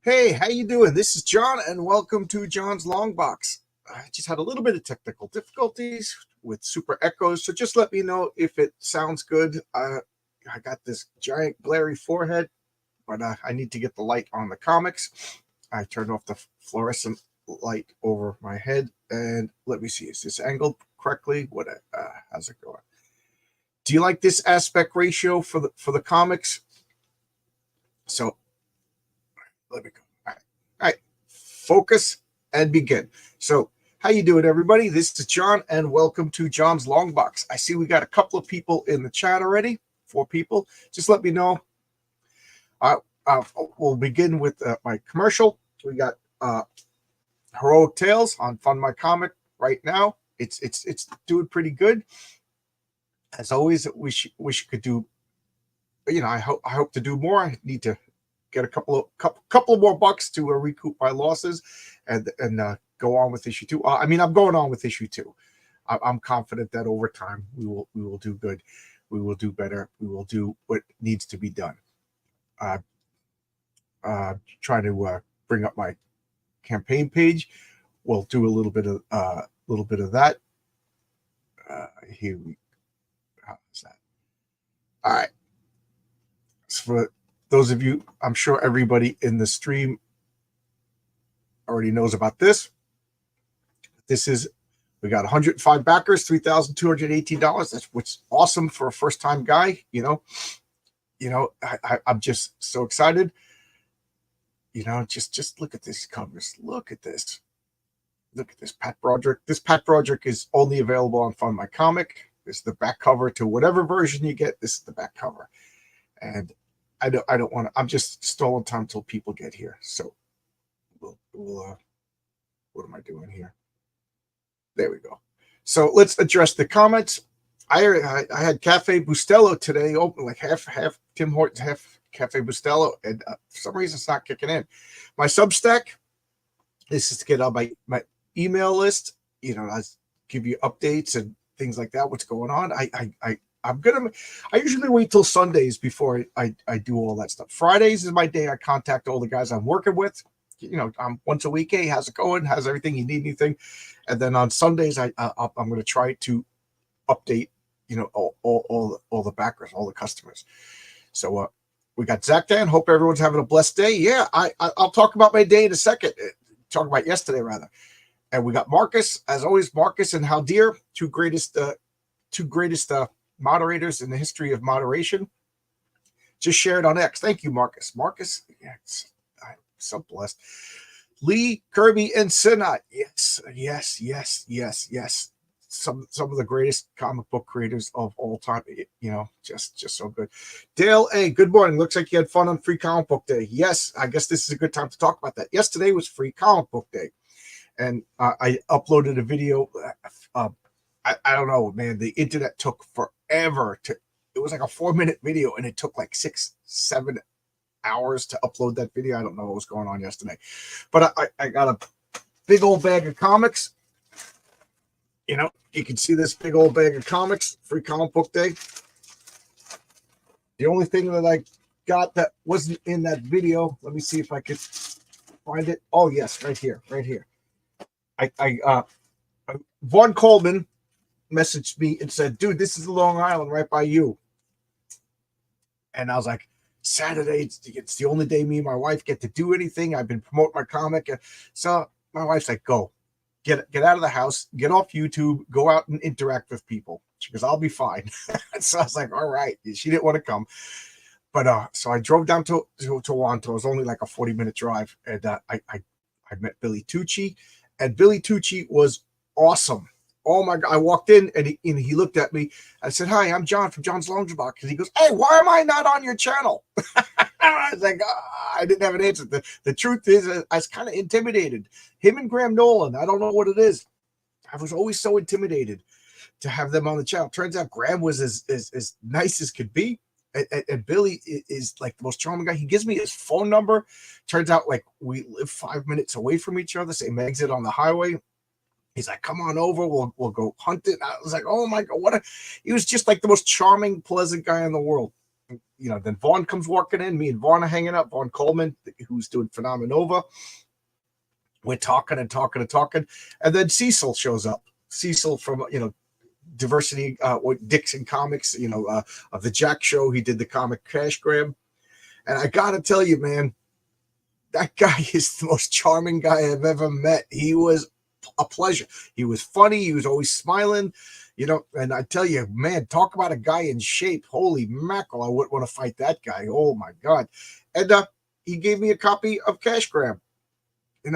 Hey, how you doing? This is John, and welcome to John's Long Box. I just had a little bit of technical difficulties with Super Echoes, so just let me know if it sounds good. I got this giant glary forehead, but I need to get the light on the comics. I turned off the fluorescent light over my head, and let me see, is this angled correctly? How's it going? Do you like this aspect ratio for the comics? So let me go. All right, focus and begin. So, how you doing, everybody? This is John, and welcome to John's Long Box. I see we got a couple of people in the chat already. 4 people. Just let me know. We'll begin with my commercial. We got Heroic Tales on Fund My Comic right now. It's doing pretty good. As always, wish could do. I hope to do more. I need to get a couple of more bucks to recoup my losses and go on with issue 2. I'm going on with issue 2. I'm confident that over time we will do good. We will do better. We will do what needs to be done. Trying to bring up my campaign page. We'll do a little bit of that. Here we. How is that? All right. So for those of you, I'm sure everybody in the stream already knows about this. We got 105 backers, $3,218. That's what's awesome for a first-time guy. I'm just so excited. Just look at these covers. Look at this. Look at this, Pat Broderick. This Pat Broderick is only available on Fund My Comic. This is the back cover to whatever version you get. This is the back cover, and I don't want to. I'm just stalling time until people get here. So we'll what am I doing here? There we go. So let's address the comments. I had Cafe Bustelo today open, like half Tim Hortons, half Cafe Bustelo, and for some reason it's not kicking in. My Substack, this is to get on my email list. I give you updates and things like that. What's going on? I usually wait till Sundays before I do all that stuff. Fridays is my day. I contact all the guys I'm working with. I'm once a week. Hey, how's it going? How's everything? You need anything? And then on Sundays, I'm going to try to update, all the backers, all the customers. So we got Zach Dan. Hope everyone's having a blessed day. Yeah, I'll talk about my day in a second. Talk about yesterday rather. And we got Marcus, as always. Marcus and Haldir, two greatest moderators in the history of moderation. Just shared on X. Thank you, Marcus. Marcus, yes, I'm so blessed. Lee, Kirby, and Sinat. Yes. Some of the greatest comic book creators of all time. Just so good. Dale A, good morning. Looks like you had fun on Free Comic Book Day. Yes, I guess this is a good time to talk about that. Yesterday was Free Comic Book Day, and I uploaded a video. I don't know, man. The internet took forever it was like a 4-minute video, and it took like 6-7 hours to upload that video. I don't know what was going on yesterday, but I got a big old bag of comics. You can see this big old bag of comics, Free Comic Book Day. The only thing that I got that wasn't in that video, let me see if I could find it. Oh yes, right here. Vaughn Coleman messaged me and said, dude, this is Long Island right by you. And I was like, Saturday, it's the only day me and my wife get to do anything. I've been promoting my comic. So my wife's like, go. Get out of the house, get off YouTube, go out and interact with people. She goes, I'll be fine. So I was like, all right. She didn't want to come. But so I drove down to Toronto. It was only like a 40-minute drive. And I met Billy Tucci. And Billy Tucci was awesome. Oh my God. I walked in and he looked at me. I said, hi, I'm John from John's Long Box. And he goes, hey, why am I not on your channel? I was like, I didn't have an answer. The truth is, I was kind of intimidated. Him and Graham Nolan, I don't know what it is. I was always so intimidated to have them on the channel. Turns out Graham was as nice as could be. And Billy is like the most charming guy. He gives me his phone number. Turns out like we live 5 minutes away from each other, same exit on the highway. He's like, come on over. We'll go hunt it. I was like, oh my God, he was just like the most charming, pleasant guy in the world. Then Vaughn comes walking in. Me and Vaughn are hanging out. Vaughn Coleman, who's doing Phenomenova. We're talking and talking and talking. And then Cecil shows up. Cecil from, Diversity, Dixon Comics, of the Jack Show. He did the comic Cash Grab. And I got to tell you, man, that guy is the most charming guy I've ever met. He was a pleasure. He was funny. He was always smiling, and I tell you, man, talk about a guy in shape. Holy mackerel. I wouldn't want to fight that guy. Oh my God. And he gave me a copy of Cash Grab. It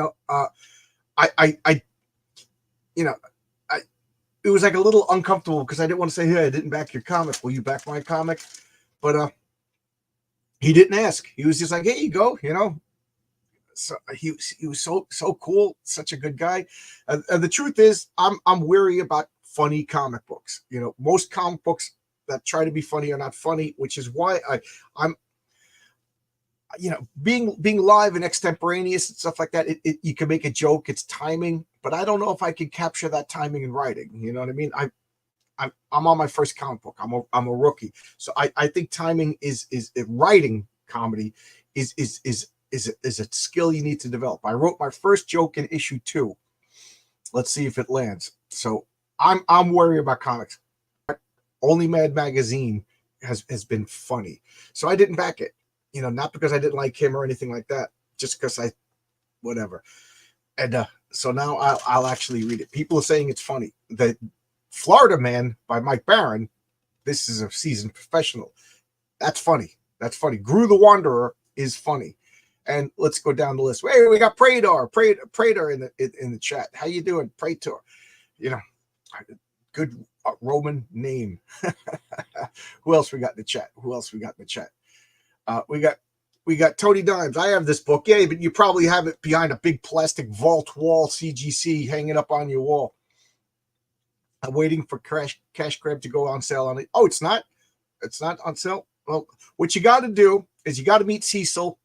was like a little uncomfortable because I didn't want to say, hey, I didn't back your comic. Will you back my comic? But he didn't ask. He was just like, here you go, So he was so cool, such a good guy. And the truth is, I'm weary about funny comic books. Most comic books that try to be funny are not funny, which is why I'm being live and extemporaneous and stuff like that. You can make a joke, it's timing, but I don't know if I can capture that timing in writing. You know what I mean? I'm on my first comic book. I'm a rookie, so I think timing is writing comedy is a skill you need to develop. I wrote my first joke in issue 2. Let's see if it lands. So I'm worried about comics. Only Mad Magazine has been funny, so I didn't back it. Not because I didn't like him or anything like that, just because whatever. And so now I'll actually read it. People are saying it's funny. The Florida Man by Mike Barron. This is a seasoned professional. That's funny. That's funny. Gru the Wanderer is funny. And let's go down the list. Hey, we got Praetor in the chat. How you doing, Praetor? Good Roman name. Who else we got in the chat? We got Tony Dimes. I have this book. Yeah, but you probably have it behind a big plastic vault wall CGC hanging up on your wall. I'm waiting for Cash Grab to go on sale on it. Oh, it's not? It's not on sale? Well, what you got to do is you got to meet Cecil.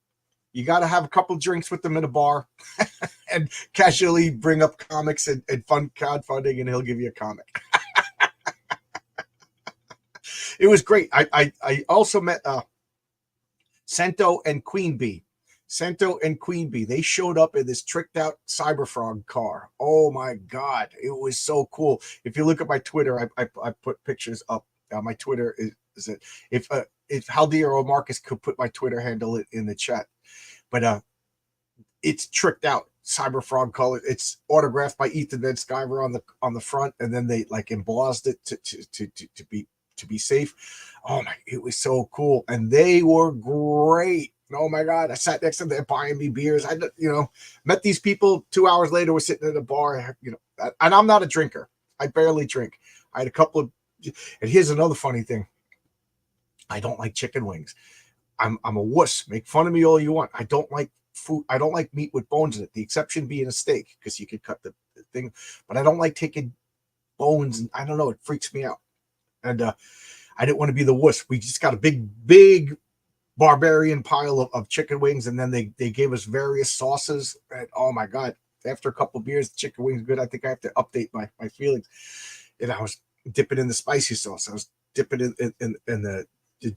You got to have a couple drinks with them in a bar and casually bring up comics and fun crowdfunding, and he'll give you a comic. It was great. I also met Cento and Queen Bee. They showed up in this tricked out Cyberfrog car. Oh my God. It was so cool. If you look at my Twitter, I put pictures up. My Twitter is it. If Haldir or Marcus could put my Twitter handle in the chat. But it's tricked out Cyberfrog color. It's autographed by Ethan Van Sciver on the front, and then they like embossed it to be safe. Oh my, it was so cool. And they were great. Oh my God. I sat next to them, they're buying me beers. I met these people 2 hours later, we're sitting in a bar, and I'm not a drinker. I barely drink. I had a couple of, and here's another funny thing. I don't like chicken wings. I'm a wuss. Make fun of me all you want. I don't like food. I don't like meat with bones in it. The exception being a steak, because you could cut the thing, but I don't like taking bones. And I don't know. It freaks me out. And I didn't want to be the wuss. We just got a big barbarian pile of chicken wings, and then they gave us various sauces. And oh my God, after a couple of beers, the chicken wings good. I think I have to update my feelings. And I was dipping in the spicy sauce. I was dipping in the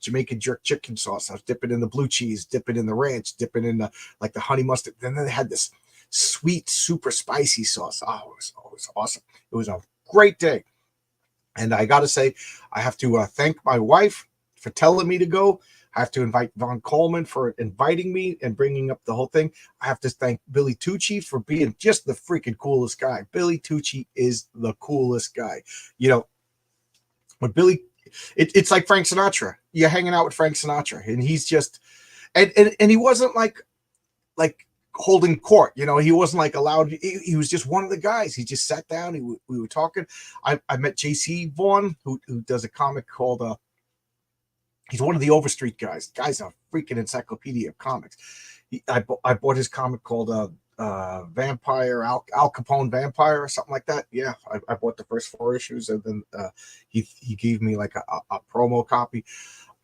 Jamaican jerk chicken sauce. I was dipping in the blue cheese, dipping in the ranch, dipping in the honey mustard. Then they had this sweet, super spicy sauce. Oh, it was awesome. It was a great day. And I got to say, I have to thank my wife for telling me to go. I have to invite Vaughn Coleman for inviting me and bringing up the whole thing. I have to thank Billy Tucci for being just the freaking coolest guy. Billy Tucci is the coolest guy. When Billy, it's like Frank Sinatra. You're hanging out with Frank Sinatra, and he's just, and he wasn't like holding court. He wasn't like allowed. He was just one of the guys. He just sat down. We were talking. I met JC Vaughn, who does a comic called he's one of the Overstreet guys. The guy's a freaking encyclopedia of comics. I bought his comic called Vampire, Al Capone Vampire or something like that. Yeah, I bought the first 4 issues, and then he gave me like a promo copy.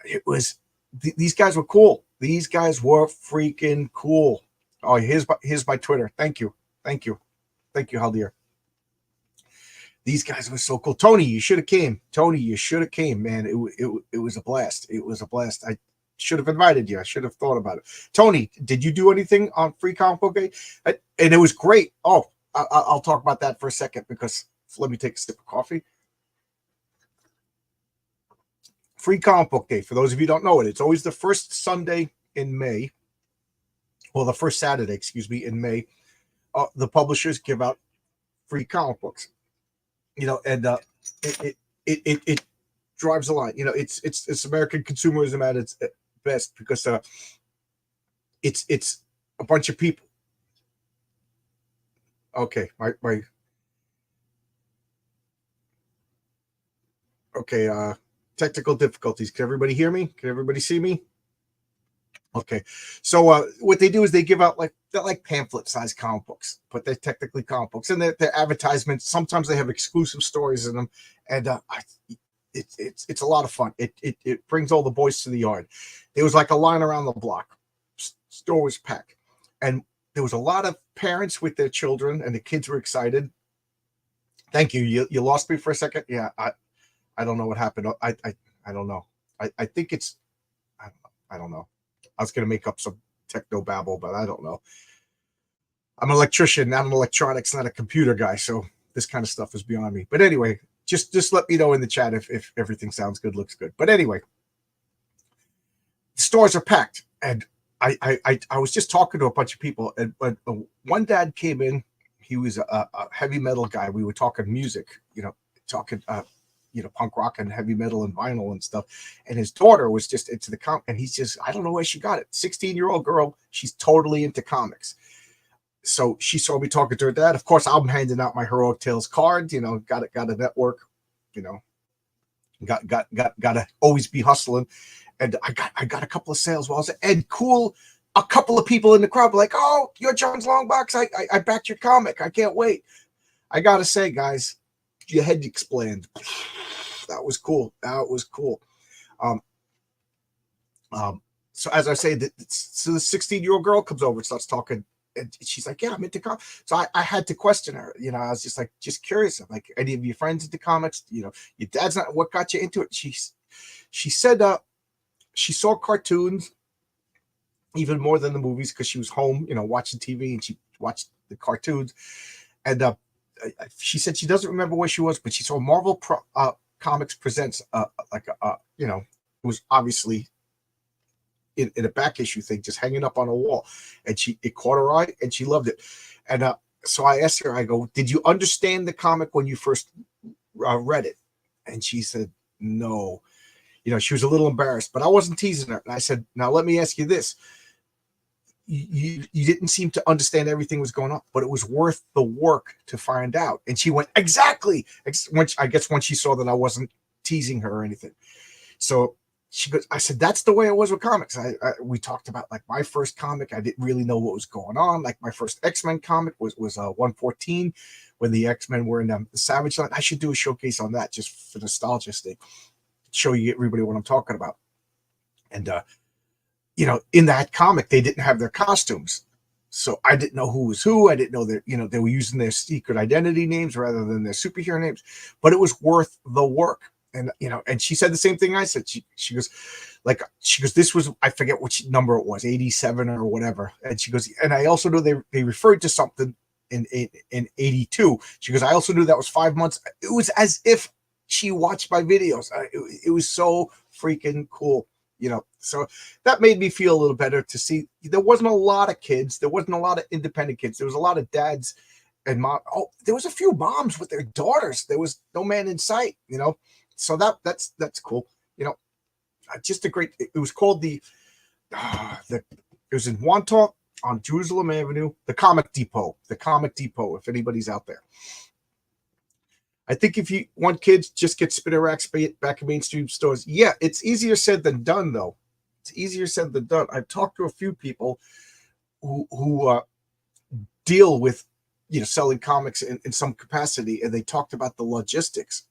It was these guys were cool. These guys were freaking cool. Oh, here's my Twitter. Thank you, Haldir. These guys were so cool. Tony, you should have came. Tony, you should have came, man. It was a blast. It was a blast. I should have invited you. I should have thought about it. Tony, did you do anything on Free Comic Book Day? And it was great. Oh, I'll talk about that for a second, because let me take a sip of coffee. Free Comic Book Day, for those of you who don't know it, it's always the first Sunday in May. Well, the first Saturday, excuse me, in May. The publishers give out free comic books. And it drives a line. It's American consumerism at its best, because it's a bunch of people. Okay, okay, technical difficulties. Can everybody hear me? Can everybody see me? Okay, so what they do is they give out they're like pamphlet-sized comic books, but they're technically comic books, and they're advertisements. Sometimes they have exclusive stories in them, and it's a lot of fun. It brings all the boys to the yard. There was like a line around the block. Store was packed, and there was a lot of parents with their children, and the kids were excited. Thank you. You lost me for a second. Yeah, I don't know what happened. I don't know. I think it's I don't know. I was going to make up some techno babble, but I don't know. I'm an electrician, not an electronics, not a computer guy, so this kind of stuff is beyond me. But anyway, just let me know in the chat if everything sounds good, looks good. But anyway, the stores are packed, and I was just talking to a bunch of people, and one dad came in. He was a heavy metal guy. We were talking music, talking punk rock and heavy metal and vinyl and stuff. And his daughter was just into the comic, and he's just, I don't know where she got it. 16-year-old girl, she's totally into comics. So she saw me talking to her dad. Of course, I'm handing out my Heroic Tales card. Got a network. Got to always be hustling. And I got a couple of sales while I was there. And cool, a couple of people in the crowd were like, "Oh, you're John's Longbox. I backed your comic. I can't wait." I gotta say, guys, your head explained. That was cool. That was cool. So as I say, so the 16-year-old girl comes over and starts talking, and she's like, "Yeah, I'm into comics." So I had to question her. I was just curious. I'm like, "Any of your friends into comics? Your dad's not. What got you into it?" She said she saw cartoons even more than the movies, because she was home, watching TV, and she watched the cartoons. And she said she doesn't remember where she was, but she saw Marvel Comics Presents, it was obviously in a back issue thing, just hanging up on a wall, and it caught her eye, and she loved it. And so I asked her, I go, "Did you understand the comic when you first read it?" And she said, "No." She was a little embarrassed, but I wasn't teasing her. And I said, "Now let me ask you this. You didn't seem to understand everything was going on, but it was worth the work to find out." And she went, "Exactly." I guess when she saw that I wasn't teasing her or anything. So she goes, I said, "That's the way it was with comics." We talked about my first comic. I didn't really know what was going on. My first X-Men comic was 114, when the X-Men were in the Savage Line. I should do a showcase on that just for nostalgia's sake, show you everybody what I'm talking about. And in that comic, they didn't have their costumes, so I didn't know who was who. I didn't know that they were using their secret identity names rather than their superhero names, but it was worth the work. And and she said the same thing I said. She goes, "This was," I forget which number it was, 87 or whatever. And she goes, "And I also know they referred to something in 82. She goes, "I also knew that was 5 months." It was as if she watched my videos. It was so freaking cool. So that made me feel a little better to see there wasn't a lot of kids. There wasn't a lot of independent kids. There was a lot of dads and mom. Oh, there was a few moms with their daughters. There was no man in sight, So that's cool. Just a great, it was called it was in Wantagh on Jerusalem Avenue, the Comic Depot, if anybody's out there. I think if you want kids, just get spinner racks back in mainstream stores. Yeah, it's easier said than done, though. It's easier said than done. I've talked to a few people who deal with, selling comics in some capacity, and they talked about the logistics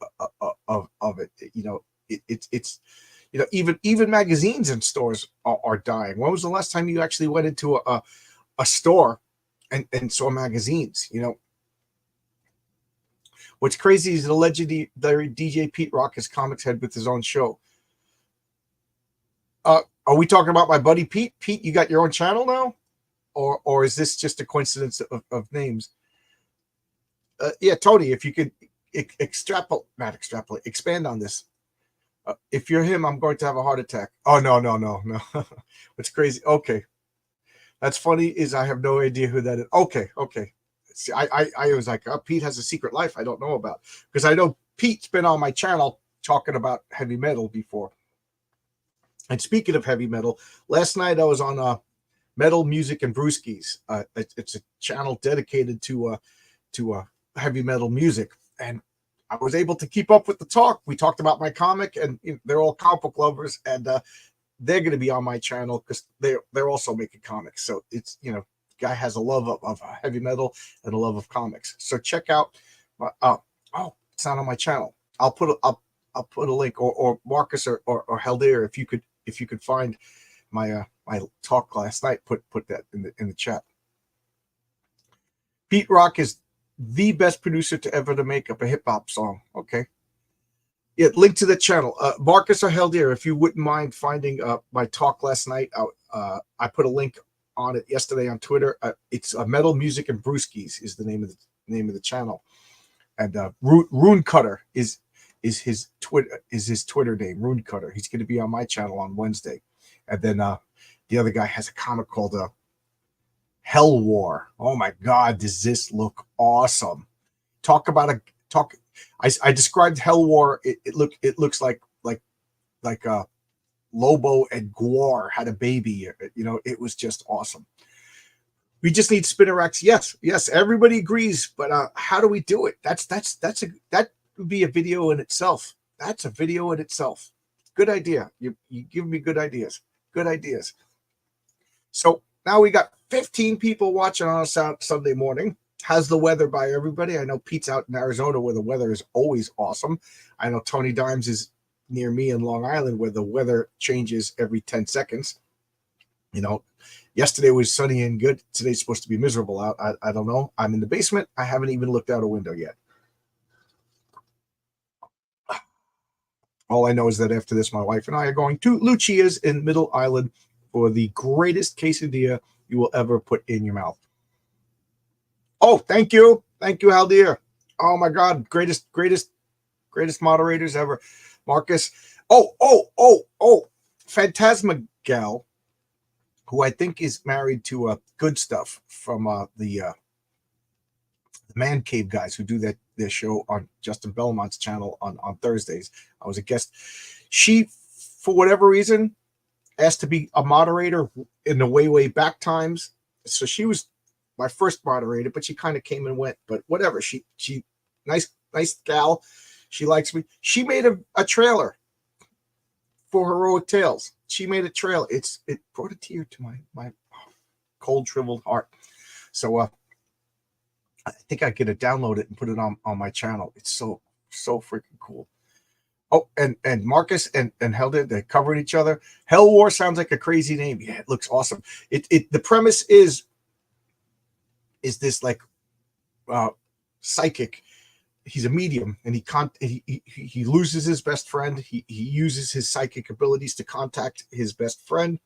of it. It's even magazines in stores are dying. When was the last time you actually went into a store and saw magazines? What's crazy is the legendary DJ Pete Rock is comics head with his own show. Are we talking about my buddy Pete? Pete, you got your own channel now? Or is this just a coincidence of names? Yeah, Tony, if you could expand on this. If you're him, I'm going to have a heart attack. Oh, no. What's crazy? Okay. That's funny is I have no idea who that is. Okay. See, I was like, Pete has a secret life I don't know about. Because I know Pete's been on my channel talking about heavy metal before. And speaking of heavy metal, last night I was on Metal Music and Brewskis. It's a channel dedicated to heavy metal music. And I was able to keep up with the talk. We talked about my comic, and they're all comic book lovers, and they're going to be on my channel because they're also making comics. So it's, guy has a love of heavy metal and a love of comics. So check out my, it's not on my channel. I'll put a link, or Marcus or Haldir, if you could find my my talk last night, put that in the chat. Pete Rock is the best producer to ever to make up a hip hop song. Okay. Yeah, link to the channel. Marcus or Haldir, if you wouldn't mind finding my talk last night, I put a link on it yesterday on Twitter. It's Metal Music and Brewskis is the name of the channel, and Rune Cutter is his Twitter name. Rune Cutter. He's going to be on my channel on Wednesday, and then the other guy has a comic called Hell War. Oh my God, does this look awesome? I described Hell War. It looks like Lobo and Gwar had a baby. It was just awesome. We just need spinner racks. Yes, everybody agrees. But how do we do it? That would be a video in itself. That's a video in itself. Good idea. You give me good ideas. Good ideas. So now we got 15 people watching on a Sunday morning. How's the weather by everybody? I know Pete's out in Arizona where the weather is always awesome. I know Tony Dimes is near me in Long Island where the weather changes every 10 seconds. Yesterday was sunny and good. Today's supposed to be miserable out. I don't know. I'm in the basement. I haven't even looked out a window yet. All I know is that after this, my wife and I are going to Lucia's in Middle Island for the greatest quesadilla you will ever put in your mouth. Oh, thank you, Haldir. Oh my God, greatest moderators ever, Marcus. Oh, Phantasmagal, who I think is married to Good Stuff from the Man Cave guys who do their show on Justin Belmont's channel on Thursdays. I was a guest. She, for whatever reason, asked to be a moderator in the way back times. So she was my first moderator, but she kind of came and went. But whatever. She nice gal. She likes me. She made a trailer for Heroic Tales. She made a trailer. It brought a tear to my cold, shriveled heart. So I think I get to download it and put it on my channel. It's so freaking cool. Oh, and Marcus and Helder, they're covering each other. Hell War sounds like a crazy name. Yeah, it looks awesome. The premise is this like psychic. He's a medium, and he loses his best friend. He uses his psychic abilities to contact his best friend,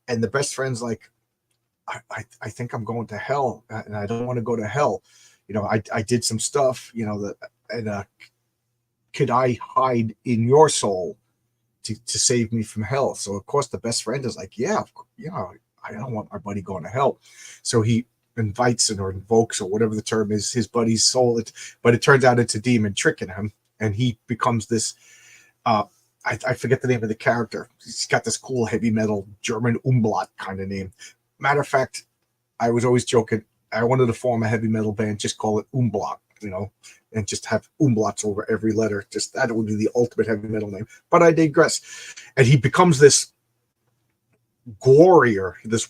and the best friend's like, I think I'm going to hell, and I don't want to go to hell. I did some stuff, could I hide in your soul to save me from hell? So of course the best friend is like, yeah, I don't want my buddy going to hell. So he invites or invokes, or whatever the term is, his buddy's soul. But it turns out it's a demon tricking him, and he becomes this. I forget the name of the character. He's got this cool heavy metal German Umblatt kind of name. Matter of fact, I was always joking. I wanted to form a heavy metal band, just call it Umblatt, and just have umlauts over every letter. Just that would be the ultimate heavy metal name. But I digress. And he becomes this warrior. This,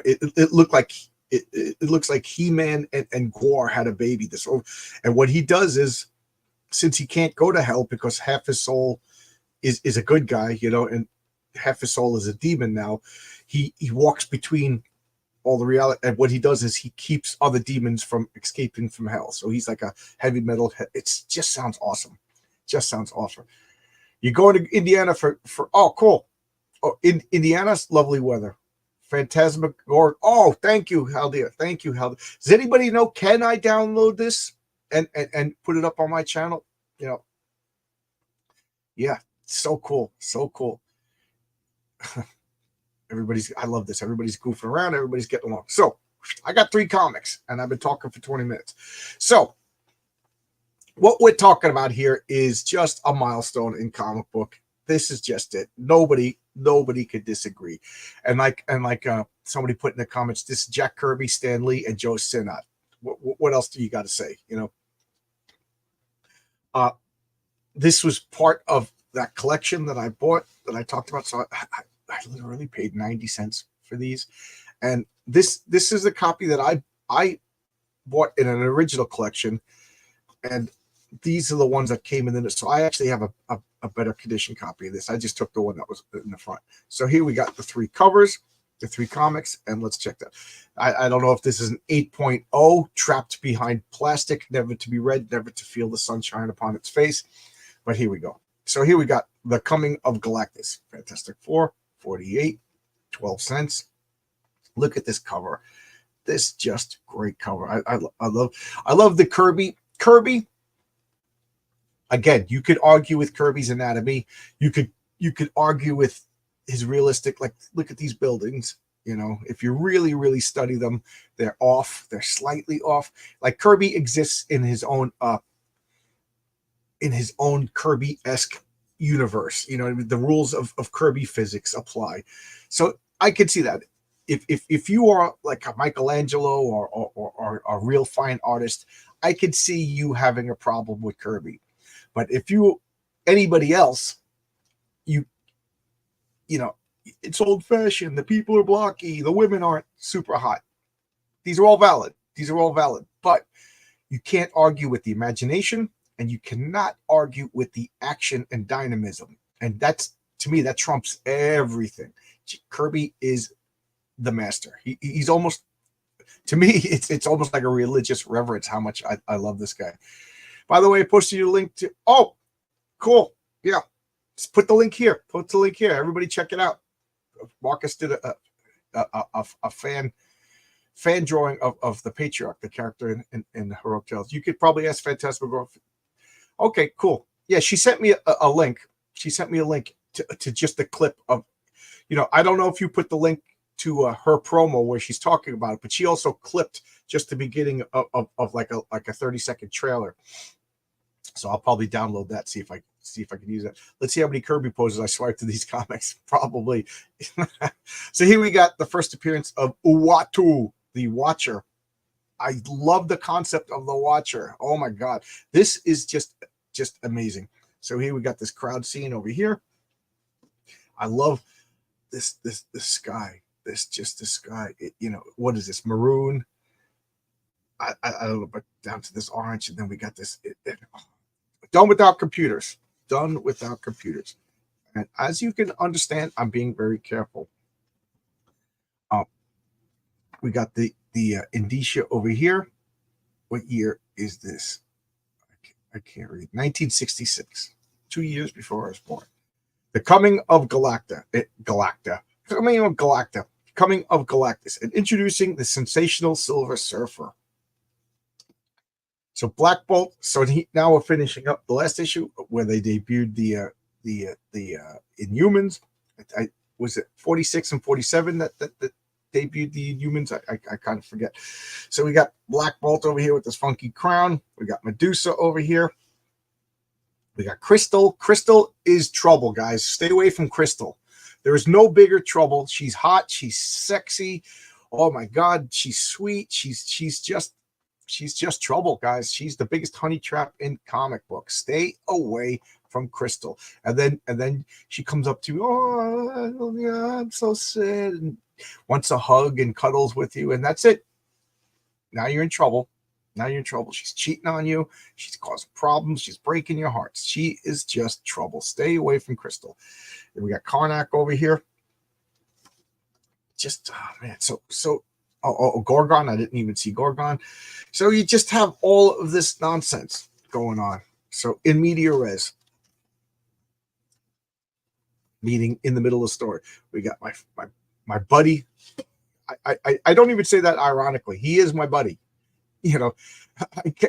it looked like it looks like He-Man and Gwar had a baby. And what he does is, since he can't go to hell because half his soul is a good guy, and half his soul is a demon now, he walks between all the reality. And what he does is he keeps other demons from escaping from hell. So he's like a heavy metal. It just sounds awesome. Just sounds awesome. You're going to Indiana for oh, cool. Oh, in Indiana's lovely weather. Phantasmagoria. Oh, thank you, Haldia. Thank you, Haldia. Does anybody know? Can I download this and put it up on my channel? You know, yeah, so cool, so cool. I love this. Everybody's goofing around. Everybody's getting along. So I got 3 comics, and I've been talking for 20 minutes. So what we're talking about here is just a milestone in comic book. This is just it. Nobody could disagree. And like somebody put in the comments, this is Jack Kirby, Stan Lee, and Joe Sinnott. What else do you got to say? You know, this was part of that collection that I bought that I talked about. So I literally paid 90 cents for these, and this is a copy that I bought in an original collection, and these are the ones that came in. So I actually have a better condition copy of this. I just took the one that was in the front. So here we got the 3 covers, the 3 comics, and let's check that. I don't know if this is an 8.0, trapped behind plastic, never to be read, never to feel the sunshine upon its face. But here we go. So here we got The Coming of Galactus, Fantastic Four, 48, 12 cents. Look at this cover. This just great cover. I love the Kirby. Again, you could argue with Kirby's anatomy. You could argue with his realistic, like, look at these buildings. You know, if you really study them, they're off. They're slightly off. Like Kirby exists in his own Kirby-esque universe. You know, the rules of Kirby physics apply. So I could see that. If you are like a Michelangelo or a real fine artist, I could see you having a problem with Kirby. But if anybody else, you know, it's old fashioned. The people are blocky. The women aren't super hot. These are all valid. But you can't argue with the imagination, and you cannot argue with the action and dynamism. And that's, to me, that trumps everything. Kirby is the master. He's almost, to me, it's almost like a religious reverence how much I love this guy. By the way, I posted you a link to, oh, cool. Yeah. Just put the link here. Everybody check it out. Marcus did a fan drawing of the Patriarch, the character in Heroic Tales. You could probably ask Phantasmagoria. Okay, cool. Yeah, she sent me a link. She sent me a link to just a clip of, you know, I don't know if you put the link to her promo where she's talking about it, but she also clipped just the beginning of like a 30-second trailer. So I'll probably download that, see if I can use it. Let's see how many Kirby poses I swipe to these comics. Probably. So here we got the first appearance of Uatu, the Watcher. I love the concept of the Watcher. Oh my God, this is just amazing. So here we got this crowd scene over here. I love this sky. The sky. You know, what is this? Maroon. I don't know, but down to this orange, and then we got this. Done without computers. And as you can understand, I'm being very careful. We got the indicia over here. What year is this? I can't read. 1966. 2 years before I was born. The Coming of Galacta. Coming of Galactus. And introducing the sensational Silver Surfer. So Black Bolt. So now we're finishing up the last issue where they debuted the Inhumans. Was it 46 and 47 that debuted the Inhumans? I kind of forget. So we got Black Bolt over here with this funky crown. We got Medusa over here. We got Crystal. Crystal is trouble, guys. Stay away from Crystal. There is no bigger trouble. She's hot. She's sexy. Oh my God, she's sweet. She's just trouble, guys. She's the biggest honey trap in comic books. Stay away from Crystal. And then she comes up to you. Oh, yeah, I'm so sad, and wants a hug and cuddles with you, and that's it. Now you're in trouble. She's cheating on you. She's causing problems. She's breaking your hearts. She is just trouble. Stay away from Crystal. And we got Karnak over here. Just, oh man, so Gorgon. I didn't even see Gorgon. So you just have all of this nonsense going on. So in media res, meeting in the middle of the story, we got my buddy. I don't even say that ironically. He is my buddy. You know,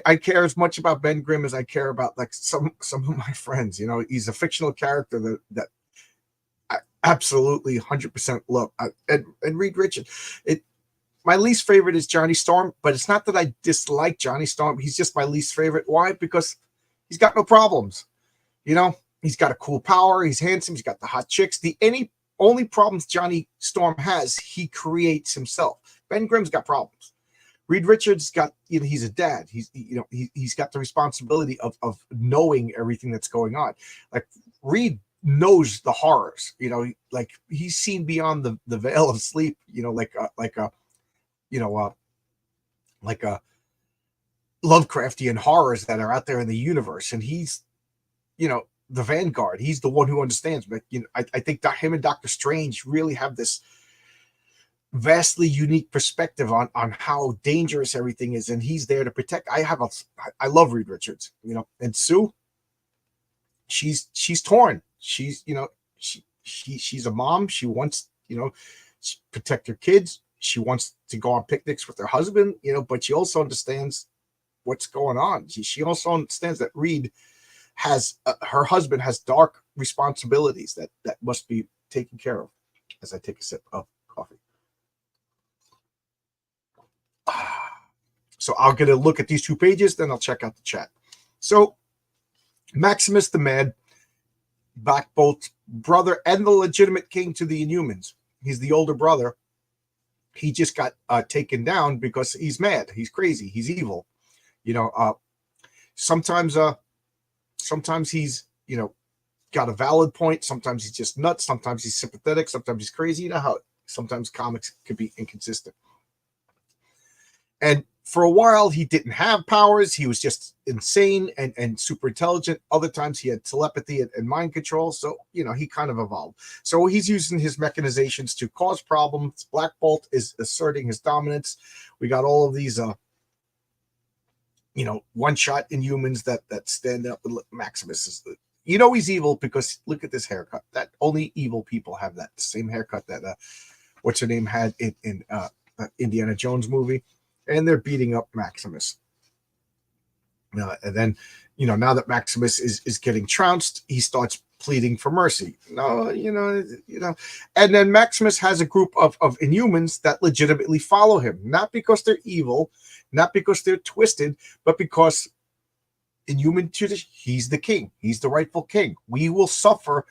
I care as much about Ben Grimm as I care about like some of my friends. You know, he's a fictional character that I absolutely 100% love. And Reed Richards. My least favorite is Johnny Storm, but it's not that I dislike Johnny Storm. He's just my least favorite. Why? Because he's got no problems. You know, he's got a cool power. He's handsome. He's got the hot chicks. The only problems Johnny Storm has, he creates himself. Ben Grimm's got problems. Reed Richards got, you know, he's a dad. He's got the responsibility of knowing everything that's going on. Like Reed knows the horrors. You know, like he's seen beyond the veil of sleep. You know, like a Lovecraftian horrors that are out there in the universe, and he's, you know, the vanguard. He's the one who understands. But you know, I think him and Doctor Strange really have this vastly unique perspective on how dangerous everything is, and he's there to protect. I love Reed Richards, you know, and Sue, she's torn. She's, you know, she's a mom. She wants, you know, protect her kids. She wants to go on picnics with her husband, you know, but she also understands what's going on. She also understands that Reed has her husband has dark responsibilities that must be taken care of. As I take a sip of coffee. So I'll get a look at these 2 pages, then I'll check out the chat. So Maximus the Mad, Black Bolt's brother and the legitimate king to the Inhumans. He's the older brother. He just got taken down because he's mad. He's crazy. He's evil. You know, sometimes he's, you know, got a valid point. Sometimes he's just nuts. Sometimes he's sympathetic. Sometimes he's crazy. You know how sometimes comics can be inconsistent. And for a while, he didn't have powers. He was just insane and super intelligent. Other times he had telepathy and mind control. So, you know, he kind of evolved. So he's using his mechanizations to cause problems. Black Bolt is asserting his dominance. We got all of these, you know, one-shot Inhumans that stand up. Maximus is the, you know, he's evil because look at this haircut. That only evil people have that same haircut that what's her name had in Indiana Jones movie. And they're beating up Maximus. And then, you know, now that Maximus is getting trounced, he starts pleading for mercy. No, you know. And then Maximus has a group of Inhumans that legitimately follow him, not because they're evil, not because they're twisted, but because Inhuman tradition, he's the king. He's the rightful king. We will suffer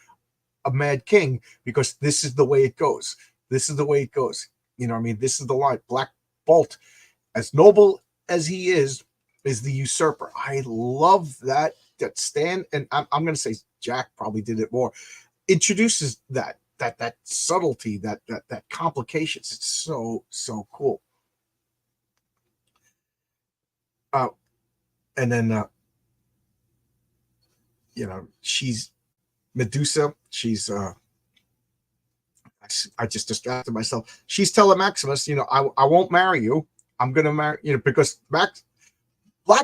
a mad king because this is the way it goes. This is the way it goes. You know what I mean? This is the line. Black Bolt, as noble as he is the usurper. I love that Stan, and I'm going to say Jack probably did it more, introduces that subtlety, that complications. It's so cool. And then you know, she's Medusa. She's I just distracted myself. She's telling Maximus, you know, I won't marry you. I'm going to marry, you know, because Black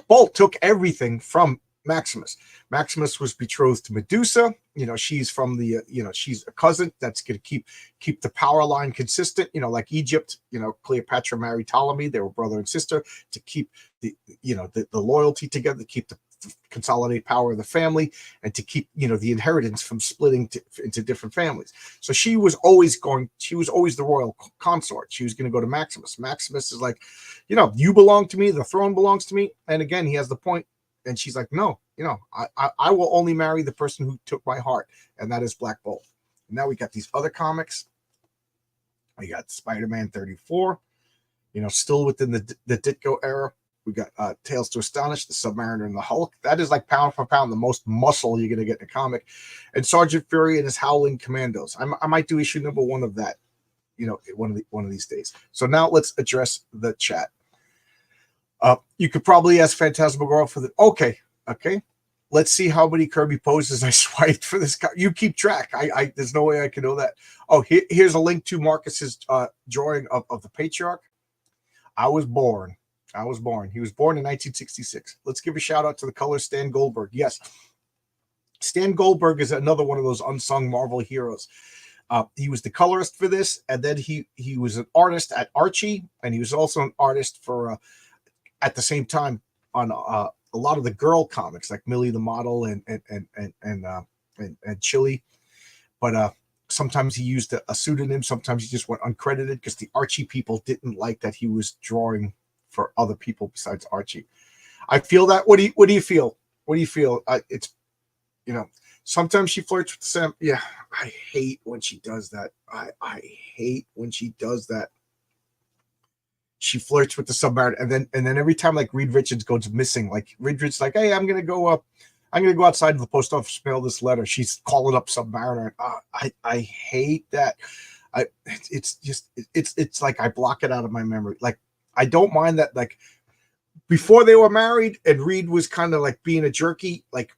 Bolt took everything from Maximus. Maximus was betrothed to Medusa. You know, she's from the, you know, she's a cousin that's going to keep the power line consistent. You know, like Egypt, you know, Cleopatra married Ptolemy. They were brother and sister to keep the, you know, the loyalty together, to keep the consolidate power of the family, and to keep, you know, the inheritance from splitting into different families. So she was always the royal consort. She was going to go to Maximus. Maximus is like, you know, you belong to me. The throne belongs to me. And again, he has the point. And she's like, no, you know, I will only marry the person who took my heart. And that is Black Bolt. And now we got these other comics. We got Spider-Man 34, you know, still within the Ditko era. We got Tales to Astonish, the Submariner, and the Hulk. That is like pound for pound the most muscle you're going to get in a comic. And Sergeant Fury and his Howling Commandos. I might do issue number 1 of that, you know, one of these days. So now let's address the chat. You could probably ask Phantasmagoria for the... Okay. Let's see how many Kirby poses I swiped for this guy. You keep track. There's no way I can know that. Oh, here's a link to Marcus's drawing of the Patriarch. I was born. I was born. He was born in 1966. Let's give a shout out to the color Stan Goldberg. Yes, Stan Goldberg is another one of those unsung Marvel heroes. He was the colorist for this, and then he was an artist at Archie, and he was also an artist for at the same time on a lot of the girl comics like Millie the Model and Chili. But sometimes he used a pseudonym. Sometimes he just went uncredited because the Archie people didn't like that he was drawing for other people besides Archie. I feel that. What do you feel? What do you feel? It's, you know, sometimes she flirts with Sam. Yeah, I hate when she does that. I hate when she does that. She flirts with the Submariner, and then every time like Reed Richards goes missing, like Reed Richards like, hey, I'm gonna go outside to the post office, mail this letter. She's calling up Submariner. I hate that. It's like I block it out of my memory. Like I don't mind that. Like before they were married, and Reed was kind of like being a jerky, like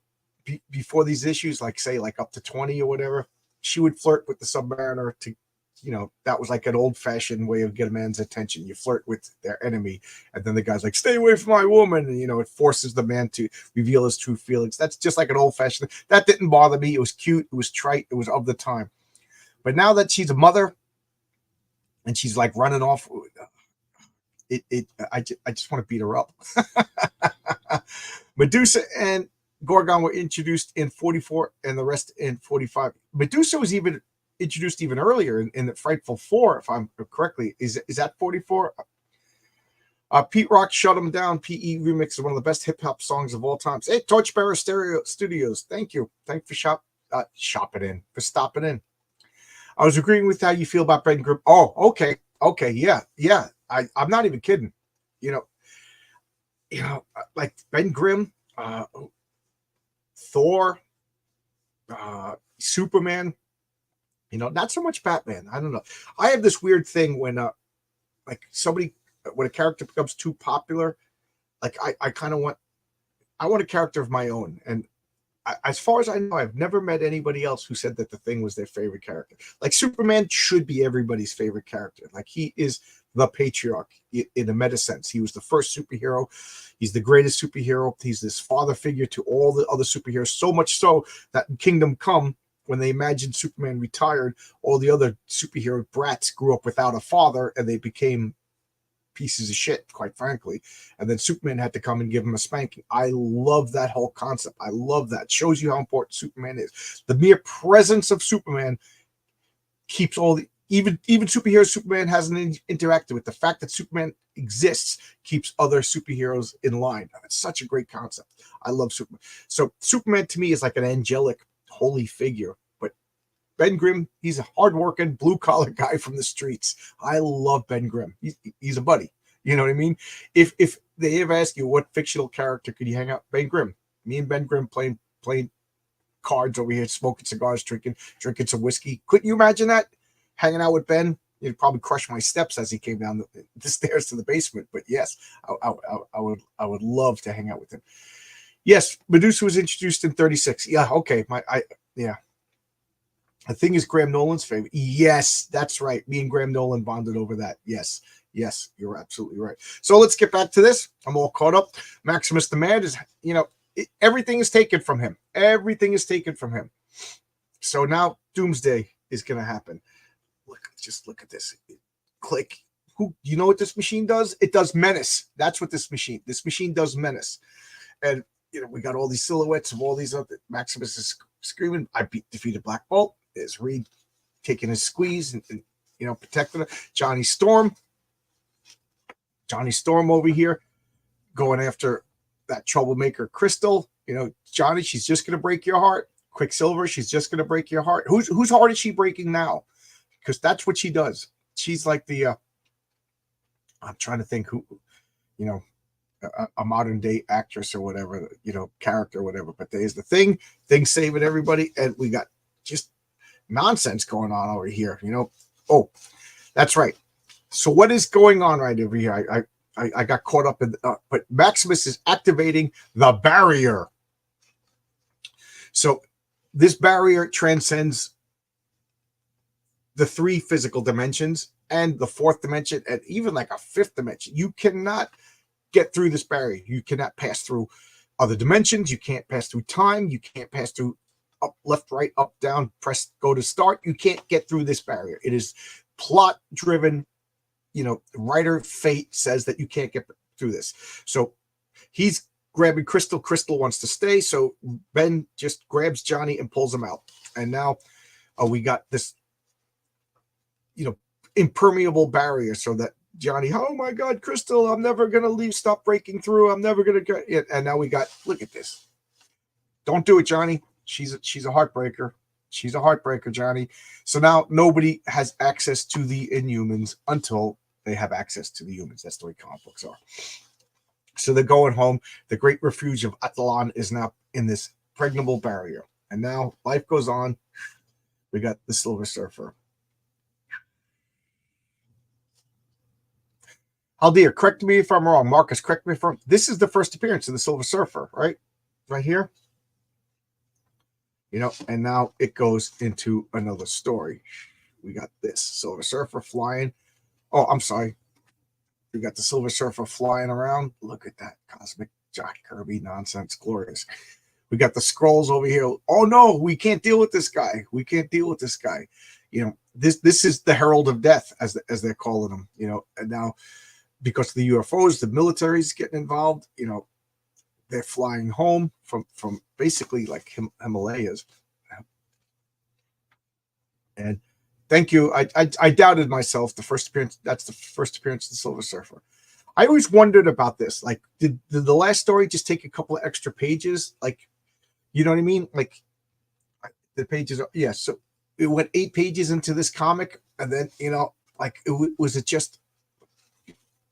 before these issues, like say like up to 20 or whatever, she would flirt with the Submariner to, you know, that was like an old-fashioned way of getting a man's attention. You flirt with their enemy, and then the guy's like, stay away from my woman, and you know, it forces the man to reveal his true feelings. That's just like an old-fashioned thing. That didn't bother me. It was cute, it was trite, it was of the time. But now that she's a mother and she's like running off, I just want to beat her up. Medusa and Gorgon were introduced in 44 and the rest in 45. Medusa was even introduced even earlier in the Frightful Four, if I'm correctly. Is that 44? Pete Rock Shut 'Em Down PE remix is one of the best hip hop songs of all time. Hey, Torchbearer Stereo Studios, thank you. Thank you for stopping in. I was agreeing with how you feel about Ben Grimm. Oh, okay, yeah. I'm not even kidding. You know, like Ben Grimm, Thor, Superman. You know, not so much Batman. I don't know. I have this weird thing when like when a character becomes too popular, like I kind of want a character of my own. And as far as I know, I've never met anybody else who said that the Thing was their favorite character. Like Superman should be everybody's favorite character. Like he is the patriarch in a meta sense. He was the first superhero. He's the greatest superhero. He's this father figure to all the other superheroes, so much so that in Kingdom Come, when they imagined Superman retired, all the other superhero brats grew up without a father and they became pieces of shit, quite frankly. And then Superman had to come and give him a spanking. I love that whole concept. I love that. Shows you how important Superman is. The mere presence of Superman keeps all the even superheroes Superman hasn't interacted with. The fact that Superman exists keeps other superheroes in line. It's such a great concept. I love Superman. So Superman to me is like an angelic, holy figure. But Ben Grimm, he's a hardworking, blue-collar guy from the streets. I love Ben Grimm. He's a buddy. You know what I mean? If they ever ask you what fictional character could you hang out, Ben Grimm. Me and Ben Grimm playing cards over here, smoking cigars, drinking some whiskey. Couldn't you imagine that? Hanging out with Ben? He'd probably crush my steps as he came down the stairs to the basement. But yes, I would love to hang out with him. Yes, Medusa was introduced in 36. Yeah, okay. Yeah. The Thing is Graham Nolan's favorite. Yes, that's right. Me and Graham Nolan bonded over that. Yes, you're absolutely right. So let's get back to this. I'm all caught up. Maximus the Mad is, you know, everything is taken from him. Everything is taken from him. So now Doomsday is going to happen. Just look at this. Click. You know what this machine does? It does menace. That's what this machine does menace. And you know, we got all these silhouettes of all these other. Maximus is screaming, I defeated Black Bolt. There's Reed taking his squeeze and you know, protecting her. Johnny Storm over here going after that troublemaker Crystal. You know, Johnny, she's just gonna break your heart. Quicksilver, she's just gonna break your heart. Whose heart is she breaking now? Because that's what she does. She's like the I'm trying to think who, you know, a modern day actress or whatever, you know, character or whatever. But there's the Thing saving everybody, and we got just nonsense going on over here, you know. Oh, that's right. So what is going on right over here? I got caught up in, but Maximus is activating the barrier. So this barrier transcends the 3 physical dimensions and the 4th dimension and even like a 5th dimension. You cannot get through this barrier. You cannot pass through other dimensions. You can't pass through time. You can't pass through up, left, right, up, down, press, go to start. You can't get through this barrier. It is plot driven. Writer fate says that you can't get through this. So he's grabbing Crystal. Crystal wants to stay. So Ben just grabs Johnny and pulls him out. And now we got this, impermeable barrier so that Johnny, oh my God, Crystal, I'm never going to leave. Stop breaking through. I'm never going to get it. And now we got, look at this. Don't do it, Johnny. She's a heartbreaker. She's a heartbreaker, Johnny. So now nobody has access to the Inhumans until they have access to the humans. That's the way comic books are. So they're going home. The great refuge of Attilan is now in this pregnable barrier. And now life goes on. We got the Silver Surfer. Haldir, correct me if I'm wrong. Marcus, correct me if I'm wrong. This is the first appearance of the Silver Surfer, right? Right here. And now it goes into another story. We got this Silver Surfer flying. Oh, I'm sorry. We got the Silver Surfer flying around. Look at that cosmic Jack Kirby nonsense. Glorious. We got the Skrulls over here. Oh, no, we can't deal with this guy. We can't deal with this guy. This is the Herald of Death, as they're calling him. And now, because of the UFOs, the military's getting involved. They're flying home from basically like Himalayas. And thank you. I doubted myself. The first appearance. That's the first appearance of the Silver Surfer. I always wondered about this. Like, did the last story just take a couple of extra pages? Like, you know what I mean? Like, the pages are, yeah. So it went 8 pages into this comic, and then was it just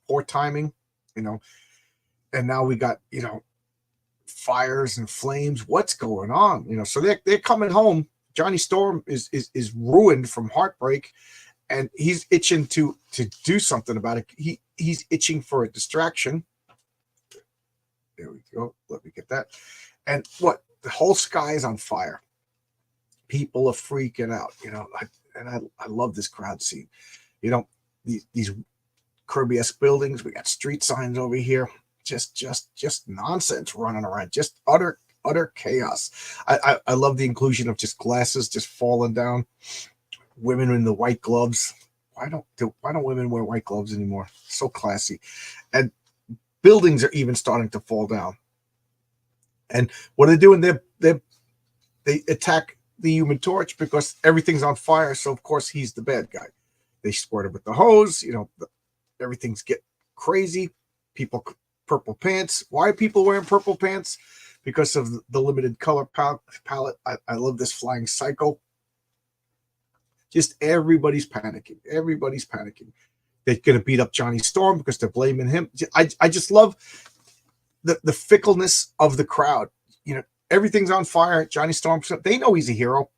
poor timing? And now we got fires and flames. What's going on? So they're coming home. Johnny Storm is ruined from heartbreak, and he's itching to do something about it. He's itching for a distraction. There we go. Let me get that. And what? The whole sky is on fire. People are freaking out. I love this crowd scene. These Kirby-esque buildings. We got street signs over here. Just nonsense running around. Just utter chaos. I love the inclusion of just glasses just falling down. Women in the white gloves. Why don't women wear white gloves anymore? So classy. And buildings are even starting to fall down. And what they're doing, they attack the Human Torch because everything's on fire. So of course he's the bad guy. They squirt him with the hose. Everything's get crazy. People, purple pants. Why are people wearing purple pants? Because of the limited color palette. I love this flying cycle. Just everybody's panicking. Everybody's panicking. They're going to beat up Johnny Storm because they're blaming him. I just love the fickleness of the crowd. Everything's on fire. Johnny Storm, they know he's a hero.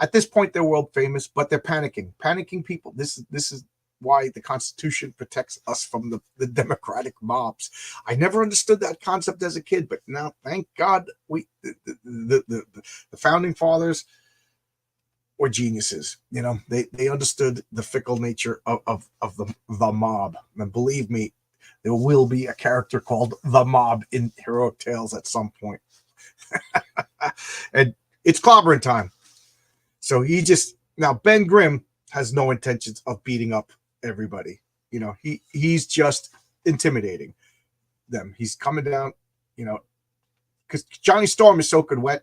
At this point, they're world famous, but they're panicking people. This is why the Constitution protects us from the democratic mobs. I never understood that concept as a kid, but now, thank God, the founding fathers were geniuses. They understood the fickle nature of the mob. And believe me, there will be a character called the Mob in Heroic Tales at some point. And it's clobbering time. So now Ben Grimm has no intentions of beating up everybody. He's just intimidating them. He's coming down, because Johnny Storm is soaking wet.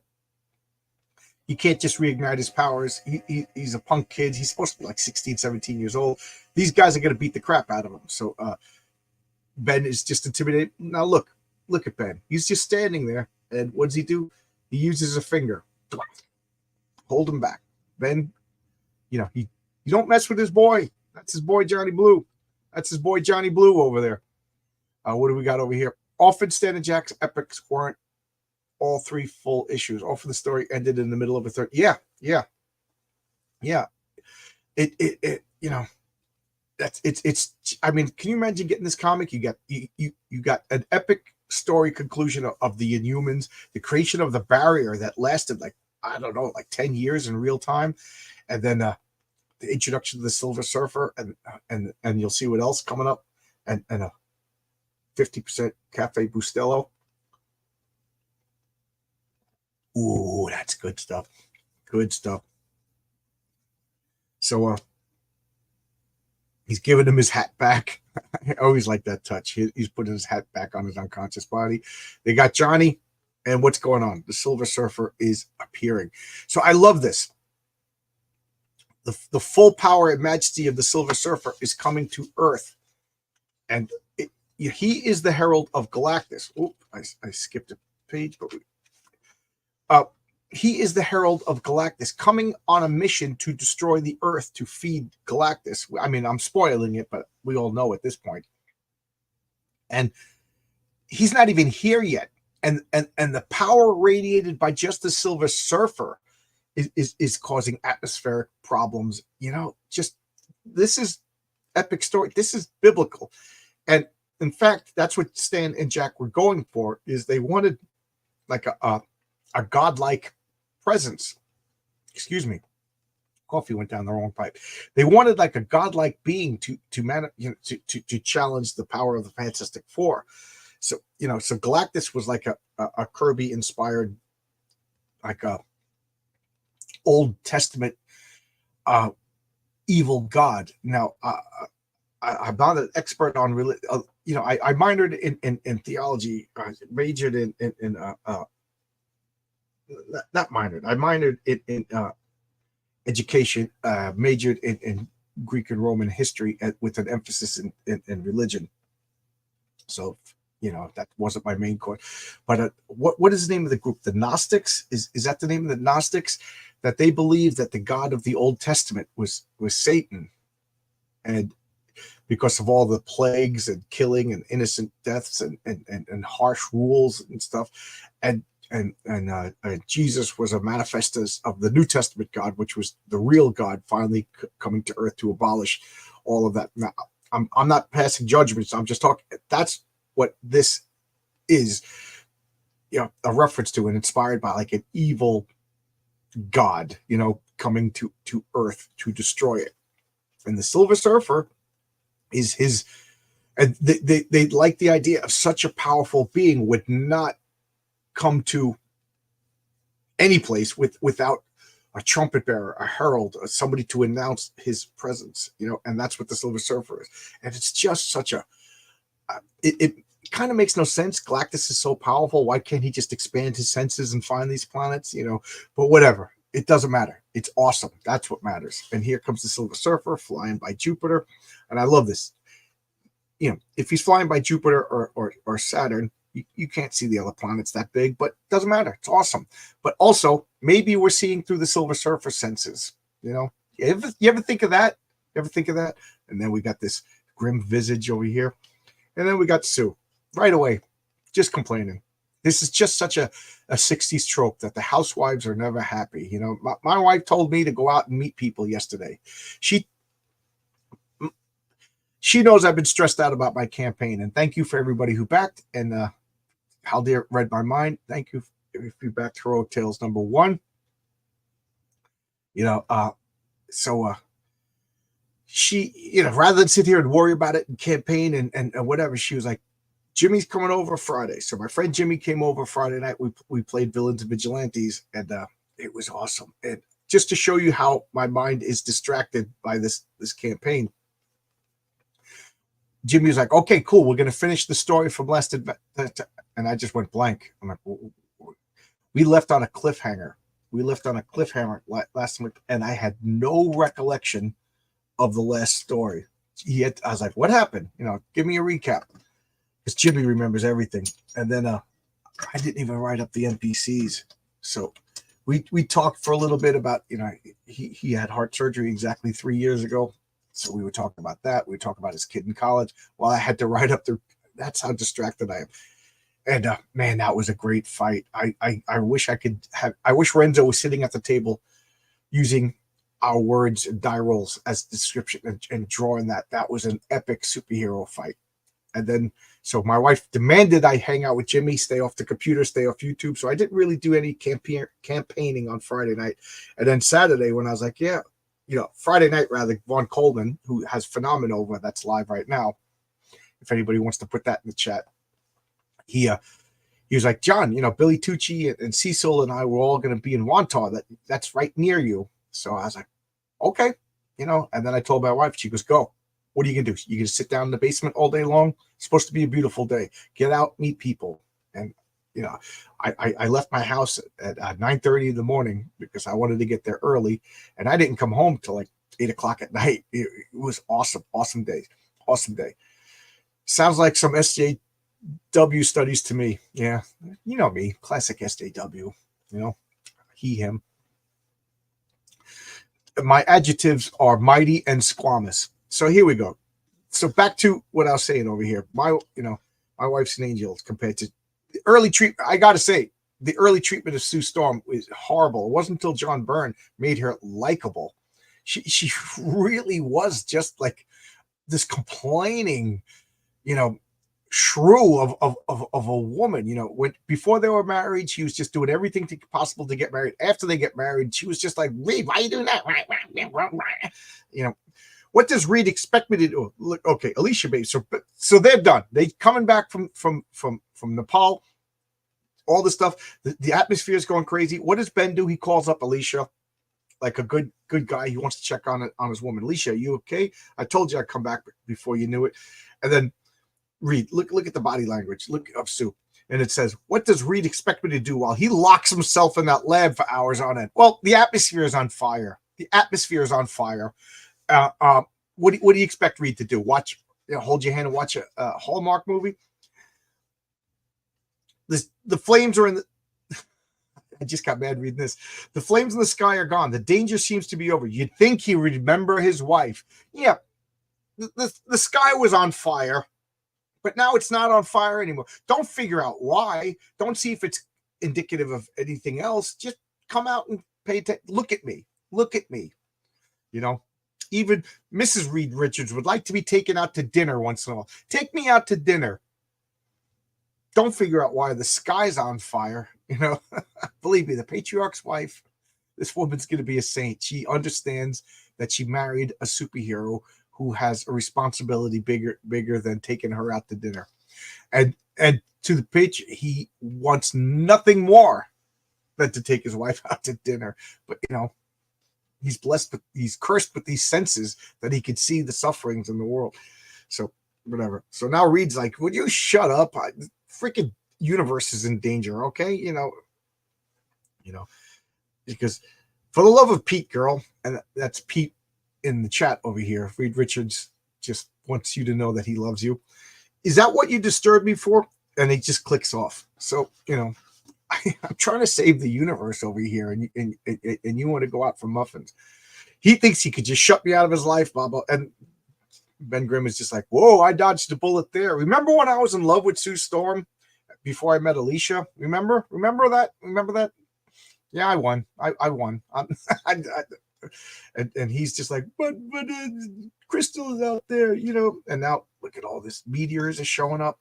He can't just reignite his powers. He's a punk kid. He's supposed to be like 16, 17 years old. These guys are going to beat the crap out of him. So Ben is just intimidated. Now look at Ben. He's just standing there. And what does he do? He uses a finger. Hold him back. Ben, you don't mess with his boy. That's his boy, Johnny Blue. That's his boy, Johnny Blue over there. What do we got over here? Often Stan and Jack's epics weren't all 3 full issues. Often the story ended in the middle of a third. Yeah. It's I mean, can you imagine getting this comic? You got an epic story conclusion of the Inhumans, the creation of the barrier that lasted like 10 years in real time, and then the introduction to the Silver Surfer, and you'll see what else coming up, and a 50% Cafe Bustelo. Ooh, that's good stuff. Good stuff. So he's giving him his hat back. I always like that touch. He's putting his hat back on his unconscious body. They got Johnny, and what's going on? The Silver Surfer is appearing. So I love this. The full power and majesty of the Silver Surfer is coming to Earth, and he is the herald of Galactus. Oop, I skipped a page, but he is the herald of Galactus, coming on a mission to destroy the Earth to feed Galactus. I mean, I'm spoiling it, but we all know at this point. And he's not even here yet. And the power radiated by just the Silver Surfer is causing atmospheric problems. You know, just this is epic story. This is biblical. And in fact, that's what Stan and Jack were going for, is they wanted like a godlike presence. Excuse me, coffee went down the wrong pipe. They wanted like a godlike being to challenge the power of the Fantastic Four. So so Galactus was like a Kirby inspired, like a Old Testament evil god. Now I'm not an expert on religion. I minored in theology, majored in not minored. I minored in education, majored in Greek and Roman history with an emphasis in religion. So, that wasn't my main course. But what is the name of the group? The Gnostics? Is that the name of the Gnostics? That they believe that the God of the Old Testament was Satan. And because of all the plagues and killing and innocent deaths and harsh rules and stuff. And Jesus was a manifestus of the New Testament God, which was the real God finally coming to earth to abolish all of that. Now, I'm not passing judgments. I'm just talking. That's what this is, a reference to and inspired by, like an evil God, coming to earth to destroy it. And the Silver Surfer is his. And they like the idea of such a powerful being would not come to any place without a trumpet bearer, a herald, somebody to announce his presence, and that's what the Silver Surfer is. And it's just such a, it kind of makes no sense. Galactus is so powerful. Why can't he just expand his senses and find these planets, but whatever. It doesn't matter. It's awesome. That's what matters. And here comes the Silver Surfer flying by Jupiter. And I love this. If he's flying by Jupiter or Saturn, you can't see the other planets that big, but it doesn't matter. It's awesome. But also, maybe we're seeing through the Silver Surfer senses. You ever think of that? And then we got this grim visage over here. And then we got Sue right away, just complaining. This is just such a 60s trope that the housewives are never happy. My wife told me to go out and meet people yesterday. She knows I've been stressed out about my campaign, and thank you for everybody who backed. And Haldir read my mind. Thank you if you backed Heroic Tales #1. She, rather than sit here and worry about it and campaign and whatever, she was like, Jimmy's coming over Friday. So my friend Jimmy came over Friday night. We played Villains and Vigilantes, and it was awesome. And just to show you how my mind is distracted by this campaign, Jimmy was like, okay, cool. We're going to finish the story from last adventure. And I just went blank. I'm like, we left on a cliffhanger. Last week, and I had no recollection of the last story. I was like, what happened? Give me a recap. Because Jimmy remembers everything. And then I didn't even write up the NPCs. So we talked for a little bit about, he had heart surgery exactly 3 years ago. So we were talking about that. We were talking about his kid in college. Well, I had to write up that's how distracted I am. And man, that was a great fight. I wish I wish Renzo was sitting at the table using our words and die rolls as description and drawing that. That was an epic superhero fight. And then, so my wife demanded I hang out with Jimmy, stay off the computer, stay off YouTube. So I didn't really do any campaigning on Friday night. And then Saturday, when I was like, yeah, Friday night rather, Vaughn Coleman, who has Phenomenova, that's live right now. If anybody wants to put that in the chat, he was like, John, Billy Tucci and Cecil and I were all going to be in Wantar. That's right near you. So I was like, okay, and then I told my wife, she goes, go. What are you going to do? You going to sit down in the basement all day long? It's supposed to be a beautiful day. Get out, meet people. And, I left my house at 9:30 in the morning because I wanted to get there early. And I didn't come home till like 8 o'clock at night. It was awesome. Awesome day. Awesome day. Sounds like some SJW studies to me. Yeah. You know me. Classic SJW. He, him. My adjectives are mighty and squamous. So here we go. So back to what I was saying over here. My wife's an angel compared to the early treatment. I got to say, the early treatment of Sue Storm was horrible. It wasn't until John Byrne made her likable. She really was just like this complaining, shrew of a woman. Before they were married, she was just doing everything possible to get married. After they get married, she was just like, Reed, why are you doing that? What does Reed expect me to do? Look, okay, Alicia, babe. So they're done. They coming back from Nepal. All this stuff. The atmosphere is going crazy. What does Ben do? He calls up Alicia, like a good guy. He wants to check on his woman. Alicia, you okay? I told you I'd come back before you knew it. And then Reed, look at the body language. Look up Sue. And it says, what does Reed expect me to do while he locks himself in that lab for hours on end? Well, the atmosphere is on fire. The atmosphere is on fire. What do you expect Reed to do? Watch, hold your hand and watch a Hallmark movie? The flames are in the... I just got mad reading this. The flames in the sky are gone. The danger seems to be over. You'd think he would remember his wife. Yeah, the sky was on fire, but now it's not on fire anymore. Don't figure out why. Don't see if it's indicative of anything else. Just come out and pay attention. Look at me. Look at me. Even Mrs. Reed Richards would like to be taken out to dinner once in a while. Take me out to dinner. Don't figure out why the sky's on fire. Believe me, the patriarch's wife, this woman's going to be a saint. She understands that she married a superhero who has a responsibility bigger than taking her out to dinner. And to the pitch, he wants nothing more than to take his wife out to dinner. But, he's blessed, but he's cursed with these senses that he could see the sufferings in the world. So whatever. So now Reed's like, would you shut up? Freaking universe is in danger. Okay. Because for the love of Pete, girl, and that's Pete in the chat over here. Reed Richards just wants you to know that he loves you. Is that what you disturbed me for? And he just clicks off. So, I'm trying to save the universe over here, and you want to go out for muffins. He thinks he could just shut me out of his life, blah, blah. And Ben Grimm is just like, whoa, I dodged a bullet there. Remember when I was in love with Sue Storm before I met Alicia? Remember that? Yeah, I won. I won. And he's just like, but Crystal is out there, And now look at all this. Meteors are showing up.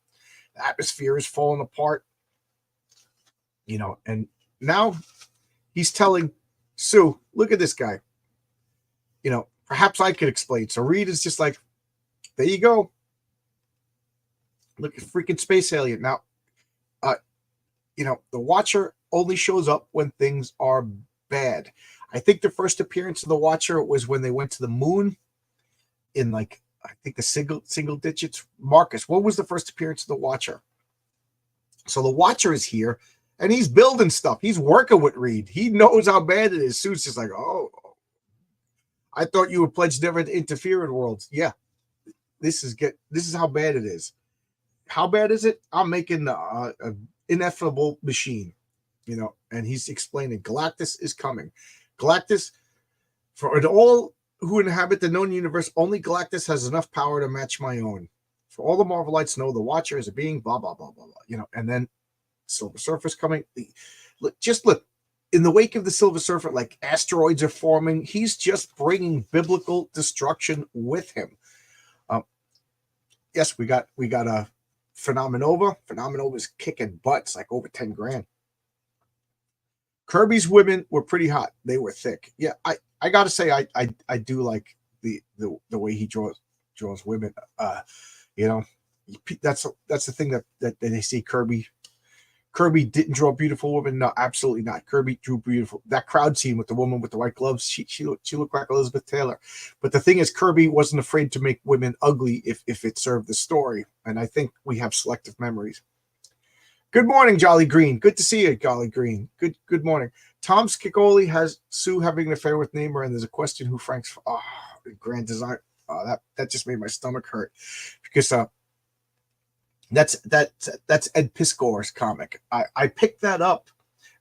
The atmosphere is falling apart. And now he's telling Sue, look at this guy. Perhaps I could explain. So Reed is just like, there you go. Look at freaking space alien. Now, the Watcher only shows up when things are bad. I think the first appearance of the Watcher was when they went to the moon in I think the single digits. Marcus, what was the first appearance of the Watcher? So the Watcher is here. And he's building stuff. He's working with Reed. He knows how bad it is. Sue's just like, oh, I thought you were pledged never to interfere in worlds. Yeah, this is how bad it is. How bad is it? I'm making an ineffable machine, And he's explaining Galactus is coming. Galactus, for all who inhabit the known universe, only Galactus has enough power to match my own. For all the Marvelites know, the Watcher is a being, blah blah blah blah blah. And then Silver Surfer's coming. Look, in the wake of the Silver Surfer, like asteroids are forming. He's just bringing biblical destruction with him. Yes, we got a Phenomenova. Phenomenova is kicking butts, like over 10 grand. Kirby's women were pretty hot. They were thick. Yeah, I gotta say I do like the way he draws women. You know, that's the thing that they say Kirby didn't draw beautiful women. No, absolutely not. Kirby drew beautiful. That crowd scene with the woman with the white gloves, she looked like Elizabeth Taylor. But the thing is, Kirby wasn't afraid to make women ugly if it served the story. And I think we have selective memories. Good morning, Jolly Green. Good to see you, Jolly Green. Good morning. Tom Skicoli has Sue having an affair with Neymar, and there's a question who Frank's grand design. That just made my stomach hurt because that's Ed Piskor's comic. I picked that up.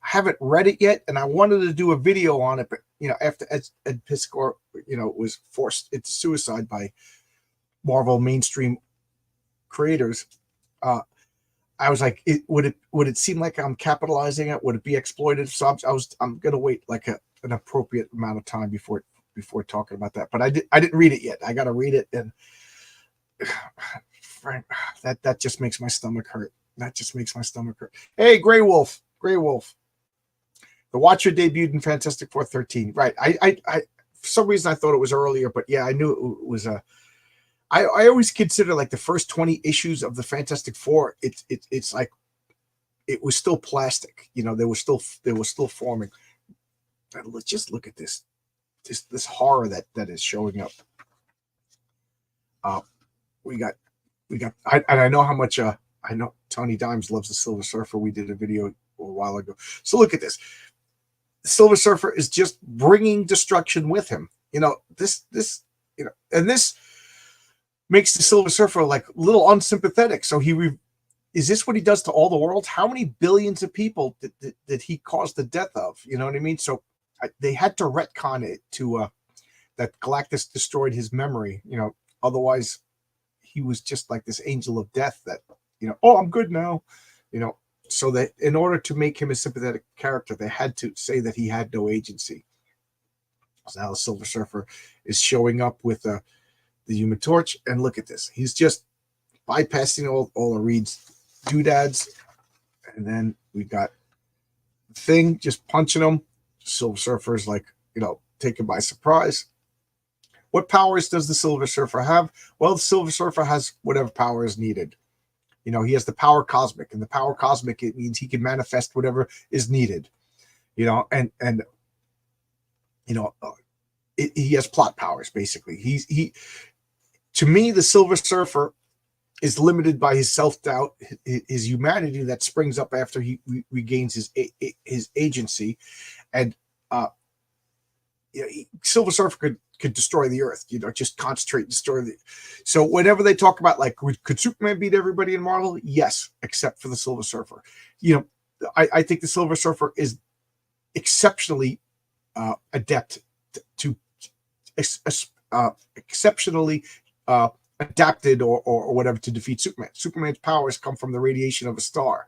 I haven't read it yet, and I wanted to do a video on it, but after Ed Piskor was forced into suicide by Marvel mainstream creators, I was like, would it seem like I'm capitalizing it? Would it be exploited? So I'm gonna wait like an appropriate amount of time before talking about that. But I didn't read it yet. I got to read it, and Frank, that just makes my stomach hurt. That just makes my stomach hurt. Hey, Grey Wolf. The Watcher debuted in Fantastic Four 13. Right. I for some reason I thought it was earlier, but yeah, I knew it was a. I always consider like the first 20 issues of the Fantastic Four. It's like it was still plastic. They were still forming. Let's just look at this horror that is showing up. We got. I know how much. I know Tony Dimes loves the Silver Surfer. We did a video a while ago. So look at this. The Silver Surfer is just bringing destruction with him. This. And this makes the Silver Surfer like a little unsympathetic. So is this what he does to all the world? How many billions of people did he cause the death of? You know what I mean? So they had to retcon it to that Galactus destroyed his memory. Otherwise he was just like this angel of death that, I'm good now. So that in order to make him a sympathetic character, they had to say that he had no agency. So now the Silver Surfer is showing up with the Human Torch, and look at this. He's just bypassing all the Reed's doodads, and then we got the Thing just punching him. Silver Surfer's like, taken by surprise. What powers does the Silver Surfer have? Well, the Silver Surfer has whatever power is needed. He has the power cosmic, and the power cosmic, it means he can manifest whatever is needed. And he has plot powers, basically. To me, the Silver Surfer is limited by his self-doubt, his humanity that springs up after he regains his agency. And Silver Surfer could destroy the Earth, just concentrate and destroy the. So whenever they talk about like, could Superman beat everybody in Marvel? Yes, except for the Silver Surfer. I think the Silver Surfer is exceptionally adept to exceptionally adapted or whatever to defeat Superman. Superman's powers come from the radiation of a star,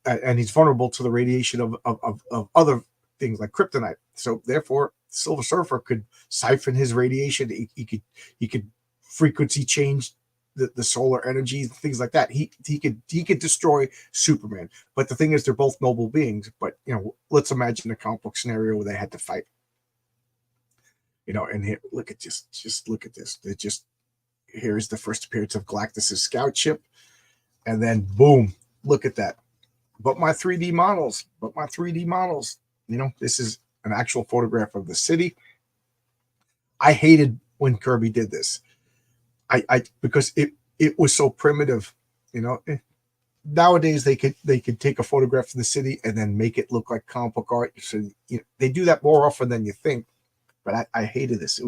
and he's vulnerable to the radiation of other things like kryptonite. So therefore, Silver Surfer could siphon his radiation. He could frequency change the solar energy, things like that. He could destroy Superman. But the thing is, they're both noble beings. But let's imagine a comic book scenario where they had to fight. And here, look at just look at this. Here's the first appearance of Galactus's scout ship, and then boom, look at that. But my 3D models. This is an actual photograph of the city. I hated when Kirby did this. Because it was so primitive. Nowadays they could take a photograph of the city and then make it look like comic book art. So they do that more often than you think. But I hated this.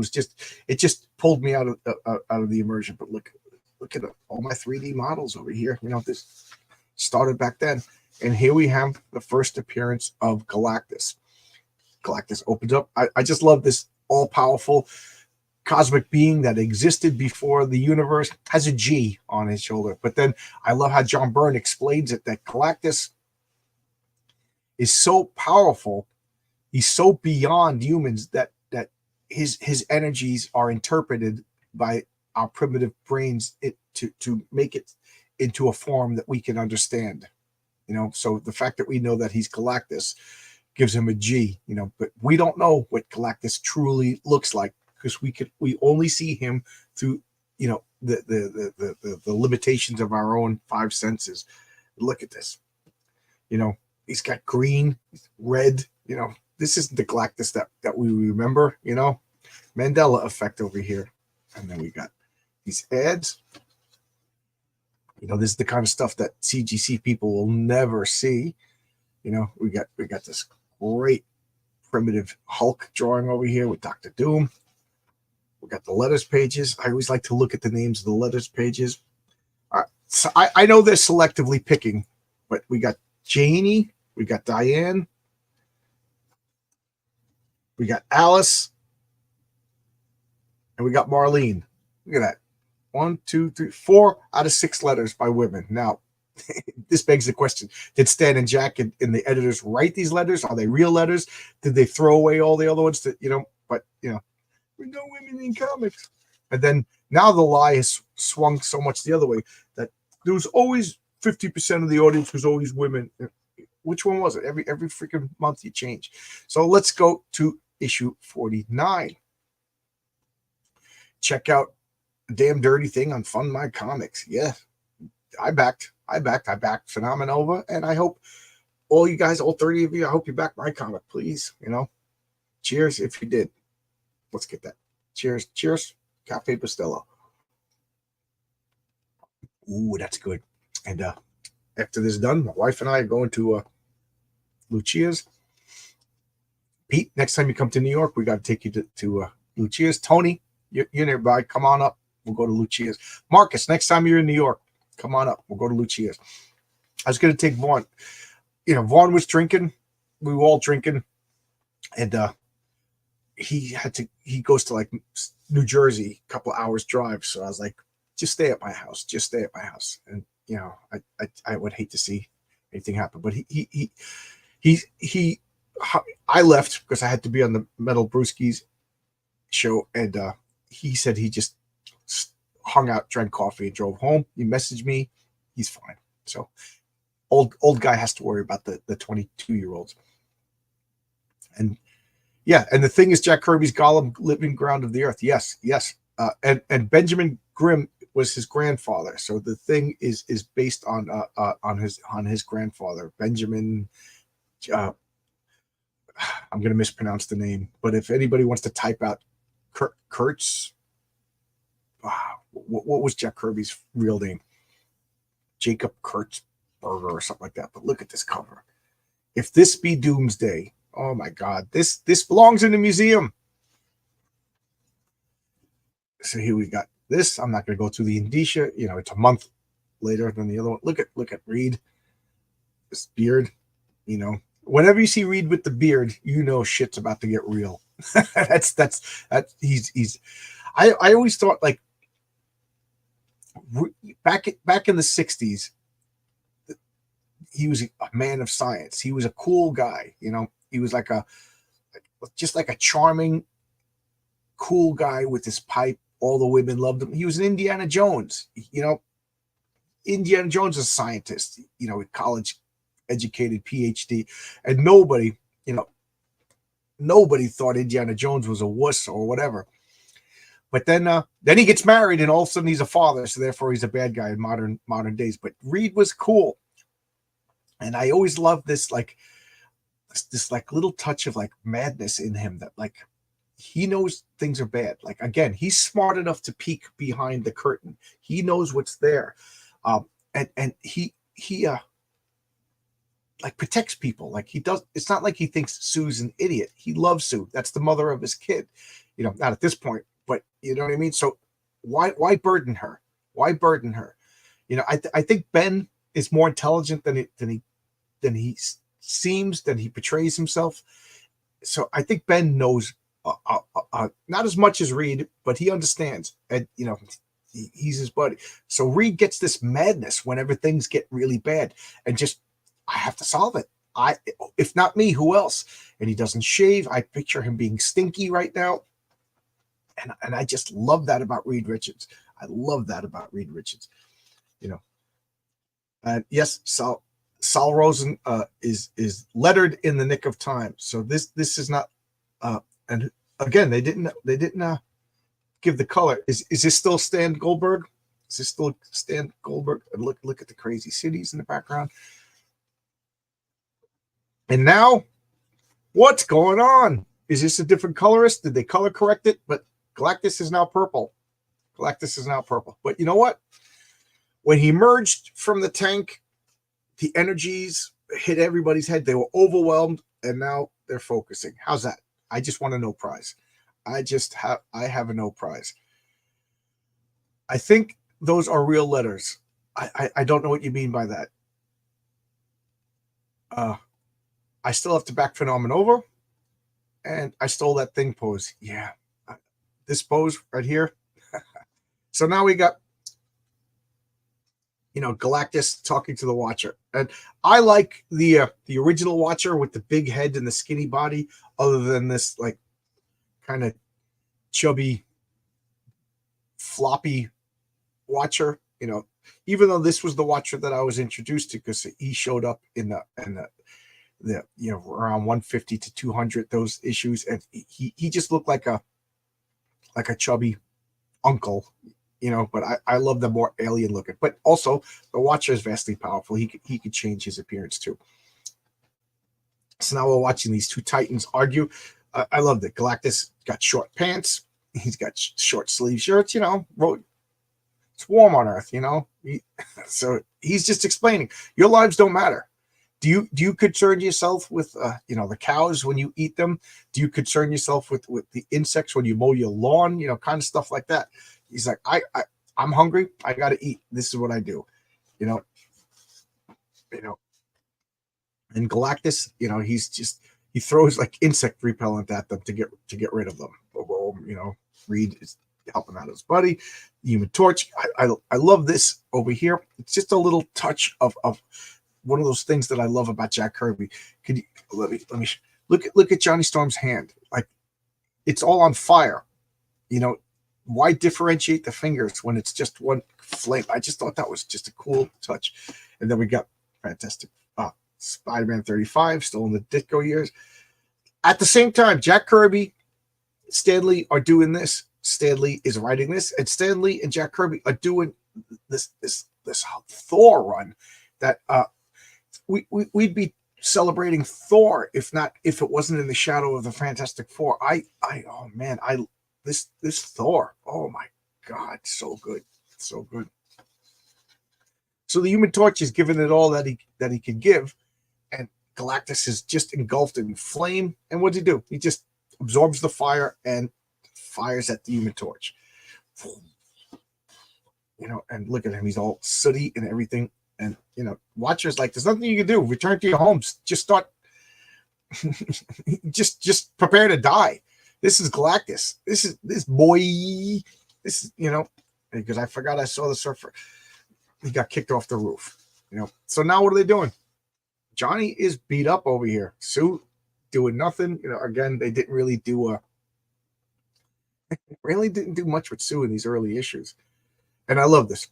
It just pulled me out of the immersion. But look at all my 3D models over here. This started back then, and here we have the first appearance of Galactus. Galactus opens up. I just love this all-powerful cosmic being that existed before the universe, has a G on his shoulder. But then I love how John Byrne explains it, that Galactus is so powerful, he's so beyond humans that his energies are interpreted by our primitive brains to make it into a form that we can understand. So the fact that we know that he's Galactus gives him a G, but we don't know what Galactus truly looks like because we only see him through, the limitations of our own five senses. Look at this. He's got green, red, this isn't the Galactus that we remember, Mandela effect over here. And then we got these ads. This is the kind of stuff that CGC people will never see. We got this great primitive Hulk drawing over here with Dr. Doom. We got the letters pages. I always like to look at the names of the letters pages. So I know they're selectively picking, but we got Janie, we got Diane, we got Alice, and we got Marlene. Look at that. 1, 2, 3, 4 out of 6 letters by women. Now, this begs the question: did Stan and Jack and the editors write these letters? Are they real letters? Did they throw away all the other ones? That But we know women in comics. And then now the lie has swung so much the other way that there was always 50% of the audience was always women. Which one was it? Every freaking month you change. So let's go to issue 49. Check out Damn Dirty Thing on Fund My Comics. Yeah, I backed Phenomenova, and I hope all you guys, all 30 of you, I hope you back my comic, please. Cheers if you did. Let's get that. Cheers. Cafe Bustelo. Ooh, that's good. And after this is done, my wife and I are going to Lucia's. Pete, next time you come to New York, we got to take you to Lucia's. Tony, you're nearby. Come on up. We'll go to Lucia's. Marcus, next time you're in New York, come on up. We'll go to Lucia's. I was going to take Vaughn. Vaughn was drinking. We were all drinking. And he goes to like New Jersey, a couple hours drive. So I was like, just stay at my house. And, I would hate to see anything happen. But I left because I had to be on the Metal Brewskis show. And he said he just hung out, drank coffee, and drove home. He messaged me. He's fine. So old guy has to worry about the 22-year-olds. And yeah, and the thing is, Jack Kirby's Gollum, living ground of the earth. Yes. And Benjamin Grimm was his grandfather. So the thing is based on his grandfather, Benjamin. I'm going to mispronounce the name, but if anybody wants to type out Kurtz, what was Jack Kirby's real name? Jacob Kurtzberger or something like that. But look at this cover. If this be Doomsday, oh my God, this belongs in the museum. So here we got this. I'm not going to go through the indicia. It's a month later than the other one. Look at Reed. This beard. Whenever you see Reed with the beard, shit's about to get real. that's he's. I always thought, like, back in the 60s, he was a man of science. He was a cool guy. He was just like a charming, cool guy with his pipe. All the women loved him. He was an Indiana Jones. Indiana Jones is a scientist, college educated PhD, and nobody thought Indiana Jones was a wuss or whatever. But then he gets married, and all of a sudden he's a father, so therefore he's a bad guy in modern days. But Reed was cool, and I always loved this little touch of like madness in him, that like he knows things are bad. Like, again, he's smart enough to peek behind the curtain. He knows what's there, and he like protects people. Like, he does. It's not like he thinks Sue's an idiot. He loves Sue. That's the mother of his kid. Not at this point, but you know what I mean. So why burden her? Why burden her? I think Ben is more intelligent than he seems, than he portrays himself. So I think Ben knows not as much as Reed, but he understands, and he's his buddy. So Reed gets this madness whenever things get really bad, and just, I have to solve it. If not me, who else? And he doesn't shave. I picture him being stinky right now, and I just love that about Reed Richards. I love that about Reed Richards. And yes, so Sal Rosen is lettered in the nick of time. So this is not and again they didn't give the color. Is this still Stan Goldberg? Is this still Stan Goldberg? And look at the crazy cities in the background. And now, what's going on? Is this a different colorist? Did they color correct it? But Galactus is now purple. Galactus is now purple. But you know what? When he emerged from the tank, the energies hit everybody's head. They were overwhelmed, and now they're focusing. How's that? I just want a no prize. I have a no prize. I think those are real letters. I don't know what you mean by that. I still have to back Phenomenova, and I stole that thing pose. Yeah, this pose right here. So now we got, Galactus talking to the Watcher, and I like the original Watcher with the big head and the skinny body, other than this like kind of chubby, floppy Watcher. Even though this was the Watcher that I was introduced to, because he showed up in the around 150 to 200 those issues, and he just looked like a chubby uncle. But I love the more alien looking. But also, the Watcher is vastly powerful. He could change his appearance too. So now we're watching these two Titans argue. I love that Galactus got short pants. He's got short sleeve shirts. It's warm on Earth. So he's just explaining your lives don't matter. Do you concern yourself with the cows when you eat them? Do you concern yourself with the insects when you mow your lawn? Kind of stuff like that. He's like, I'm hungry. I got to eat. This is what I do. And Galactus, he throws like insect repellent at them to get rid of them. Reed is helping out his buddy. The Human Torch. I love this over here. It's just a little touch of one of those things that I love about Jack Kirby. Could you let me look at Johnny Storm's hand? Like, it's all on fire. Why differentiate the fingers when it's just one flame? I just thought that was just a cool touch. And then we got fantastic Spider-Man 35, still in the Ditko years. At the same time, Jack Kirby, Stan Lee are doing this. Stan Lee is writing this, and Stan Lee and Jack Kirby are doing this Thor run that we'd be celebrating Thor if it wasn't in the shadow of the Fantastic Four. This Thor, oh my God, so good, so good. So the Human Torch is giving it all that he can give, and Galactus is just engulfed in flame. And what does he do? He just absorbs the fire and fires at the Human Torch. And look at him; he's all sooty and everything. And Watcher's like, "There's nothing you can do. Return to your homes. Just start. just prepare to die." This is Galactus. This boy. This is, because I forgot I saw the surfer. He got kicked off the roof. So now what are they doing? Johnny is beat up over here. Sue doing nothing. Again, they didn't really do much with Sue in these early issues. And I love this.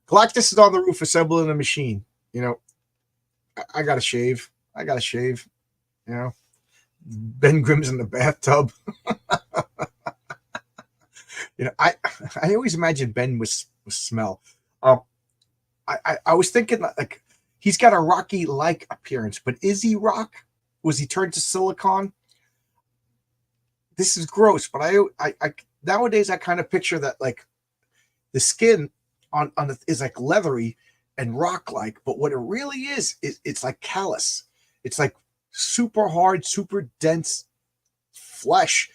Galactus is on the roof assembling a machine. I gotta shave. Ben Grimm's in the bathtub. I always imagine Ben with smell. I was thinking like he's got a Rocky-like appearance, but is he Rock? Was he turned to silicon? This is gross, but I nowadays I kind of picture that like the skin on is like leathery and rock-like, but what it really is it's like callus. It's like super hard, super dense flesh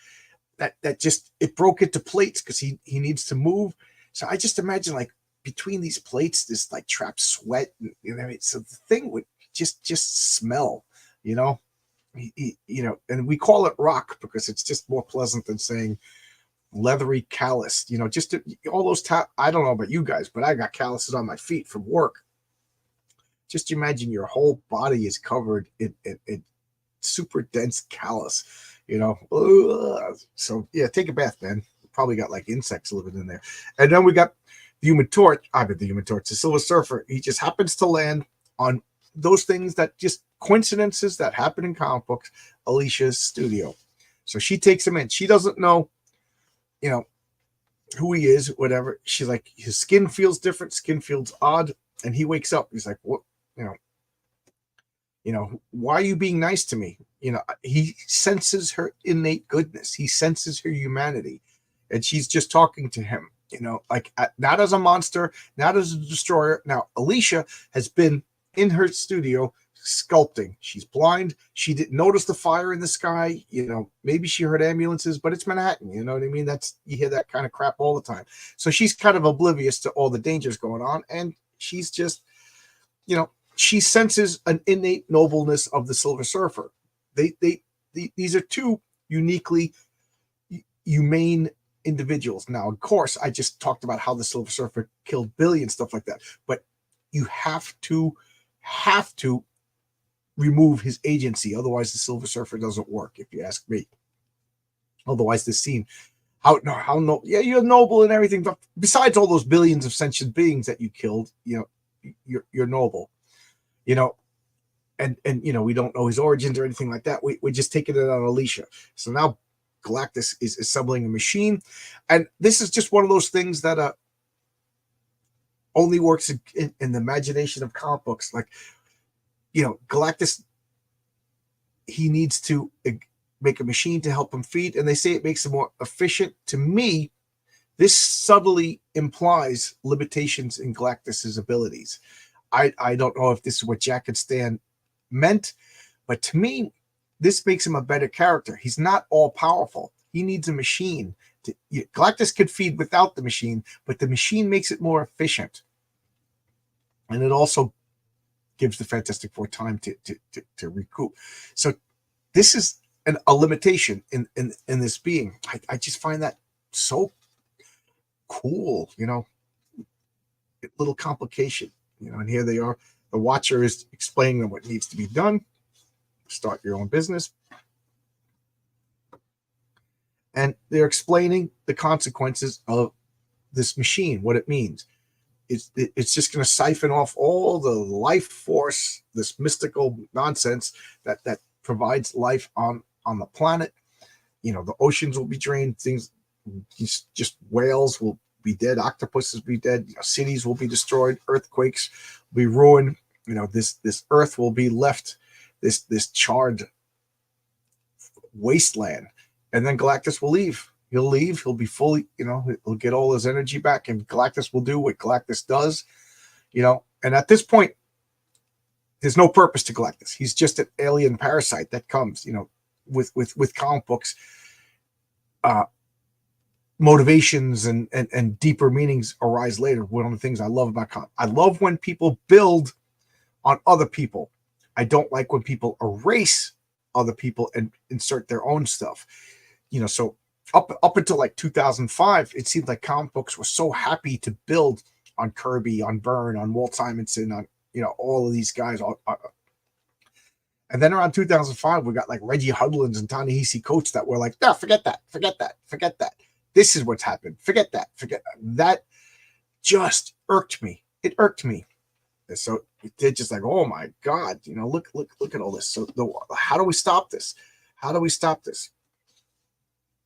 that just it broke into plates because he needs to move. So I just imagine like between these plates, this like trapped sweat. So the thing would just smell, and we call it rock because it's just more pleasant than saying leathery callus. Just all those. I don't know about you guys, but I got calluses on my feet from work. Just imagine your whole body is covered in super dense callus, So yeah, take a bath, man. Probably got like insects living in there. And then we got the Human Torch. The Silver Surfer. He just happens to land on those things that just coincidences that happen in comic books. Alicia's studio. So she takes him in. She doesn't know, you know, who he is, whatever. She's like, his skin feels different, skin feels odd. And he wakes up. He's like, what, why are you being nice to me? He senses her innate goodness. He senses her humanity. And she's just talking to him, like not as a monster, not as a destroyer. Now, Alicia has been in her studio sculpting. She's blind. She didn't notice the fire in the sky. Maybe she heard ambulances, but it's Manhattan. You know what I mean? You hear that kind of crap all the time. So she's kind of oblivious to all the dangers going on. And she's just, she senses an innate nobleness of the Silver Surfer. These are two uniquely humane individuals. Now, of course, I just talked about how the Silver Surfer killed Billy and stuff like that, but you have to remove his agency, otherwise the Silver Surfer doesn't work, if you ask me. Otherwise, this scene, you're noble and everything, but besides all those billions of sentient beings that you killed, you're noble, and we don't know his origins or anything like that. We're just taking it on Alicia. So now Galactus is assembling a machine, and this is just one of those things that only works in the imagination of comic books. Like, Galactus, he needs to make a machine to help him feed, and they say it makes him more efficient. To me, this subtly implies limitations in Galactus's abilities. I don't know if this is what Jack and Stan meant, but to me, this makes him a better character. He's not all powerful. He needs a machine. Galactus could feed without the machine, but the machine makes it more efficient. And it also gives the Fantastic Four time to recoup. So this is a limitation in this being. I just find that so cool, little complication, and here they are. The Watcher is explaining them what needs to be done. Start your own business. And they're explaining the consequences of this machine, what it means. It's just going to siphon off all the life force, this mystical nonsense that provides life on the planet. The oceans will be drained. Things, just whales will be dead. Octopuses will be dead. Cities will be destroyed. Earthquakes will be ruined. This earth will be left this charred wasteland. And then Galactus will leave. He'll leave. He'll be fully, he'll get all his energy back, and Galactus will do what Galactus does, And at this point, there's no purpose to Galactus. He's just an alien parasite that comes, with comic books. Motivations and deeper meanings arise later. One of the things I love about comics, I love when people build on other people. I don't like when people erase other people and insert their own stuff. So up until like 2005, it seemed like comic books were so happy to build on Kirby, on Byrne, on Walt Simonson, on all of these guys. And then around 2005, we got like Reggie Hudlins and Ta-Nehisi Coates that were like, no, forget that. This is what's happened. Forget that. That just irked me. It irked me. So they're just like, oh my God, look at all this. So how do we stop this?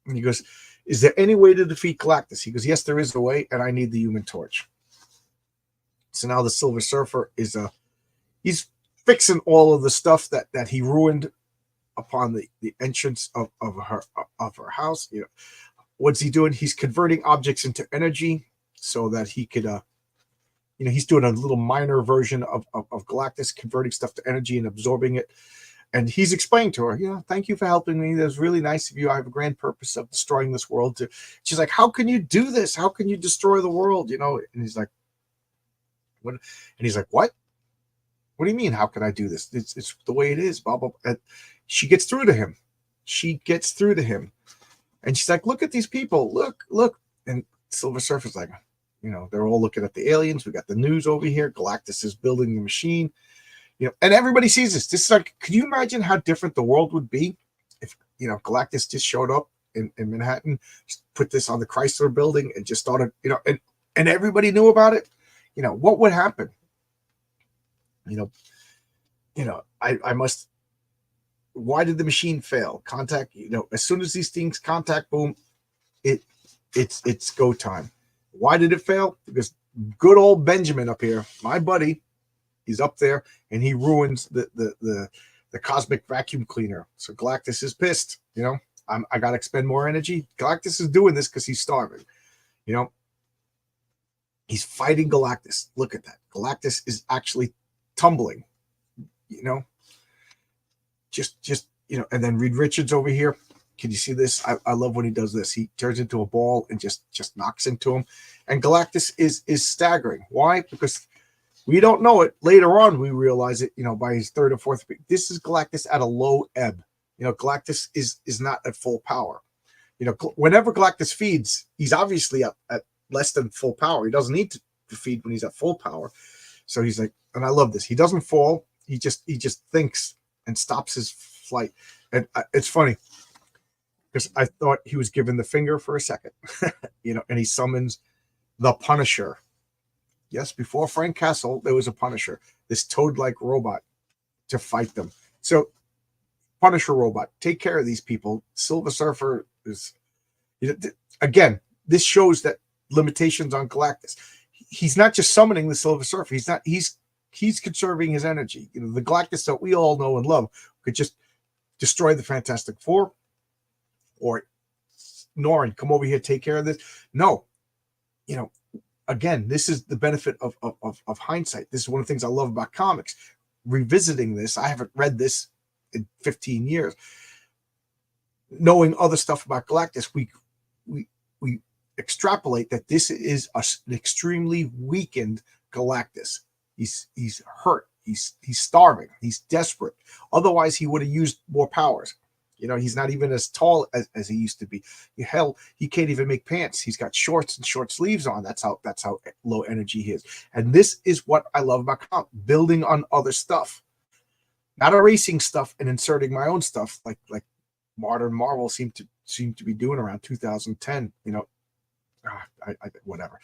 And he goes, is there any way to defeat Galactus? He goes, yes, there is a way, and I need the Human Torch. So now the Silver Surfer is he's fixing all of the stuff that he ruined upon the entrance of her house. What's he doing? He's converting objects into energy so that he could he's doing a little minor version of Galactus, converting stuff to energy and absorbing it. And he's explaining to her, thank you for helping me. That's really nice of you. I have a grand purpose of destroying this world. She's like, how can you do this? How can you destroy the world? And he's like, what? And he's like, what? What do you mean? How can I do this? It's the way it is. Blah, blah, blah. And she gets through to him. And she's like, look at these people. Look. And Silver Surfer's like, they're all looking at the aliens. We got the news over here. Galactus is building the machine. And everybody sees this. This is like, could you imagine how different the world would be if, Galactus just showed up in Manhattan, just put this on the Chrysler building and just started, and everybody knew about it? What would happen? I must. Why did the machine fail? Contact, as soon as these things contact, boom, it's go time. Why did it fail? Because good old Benjamin up here, my buddy, he's up there and he ruins the cosmic vacuum cleaner. So Galactus is pissed. I got to expend more energy. Galactus is doing this because he's starving. He's fighting Galactus. Look at that. Galactus is actually tumbling. Just and then Reed Richards over here. Can you see this? I love when he does this. He turns into a ball and just knocks into him. And Galactus is staggering. Why? Because we don't know it. Later on, we realize it, by his third or fourth. This is Galactus at a low ebb. Galactus is not at full power. Whenever Galactus feeds, he's obviously at less than full power. He doesn't need to feed when he's at full power. So he's like, and I love this. He doesn't fall. He just thinks and stops his flight. And it's funny because I thought he was given the finger for a second, and he summons the Punisher. Yes, before Frank Castle, there was a Punisher, this toad-like robot to fight them. So Punisher robot, take care of these people. Silver Surfer is, again, this shows that limitations on Galactus. He's not just summoning the Silver Surfer. He's conserving his energy. The Galactus that we all know and love could just destroy the Fantastic Four, or Norrin, come over here, take care of this. No, again, this is the benefit of hindsight. This is one of the things I love about comics. Revisiting this, I haven't read this in 15 years. Knowing other stuff about Galactus, we extrapolate that this is an extremely weakened Galactus. He's hurt. He's starving. He's desperate. Otherwise, he would have used more powers. He's not even as tall as he used to be. Hell, he can't even make pants. He's got shorts and short sleeves on. That's how low energy he is. And this is what I love about comics, building on other stuff, not erasing stuff and inserting my own stuff like modern Marvel seemed to be doing around 2010. Whatever.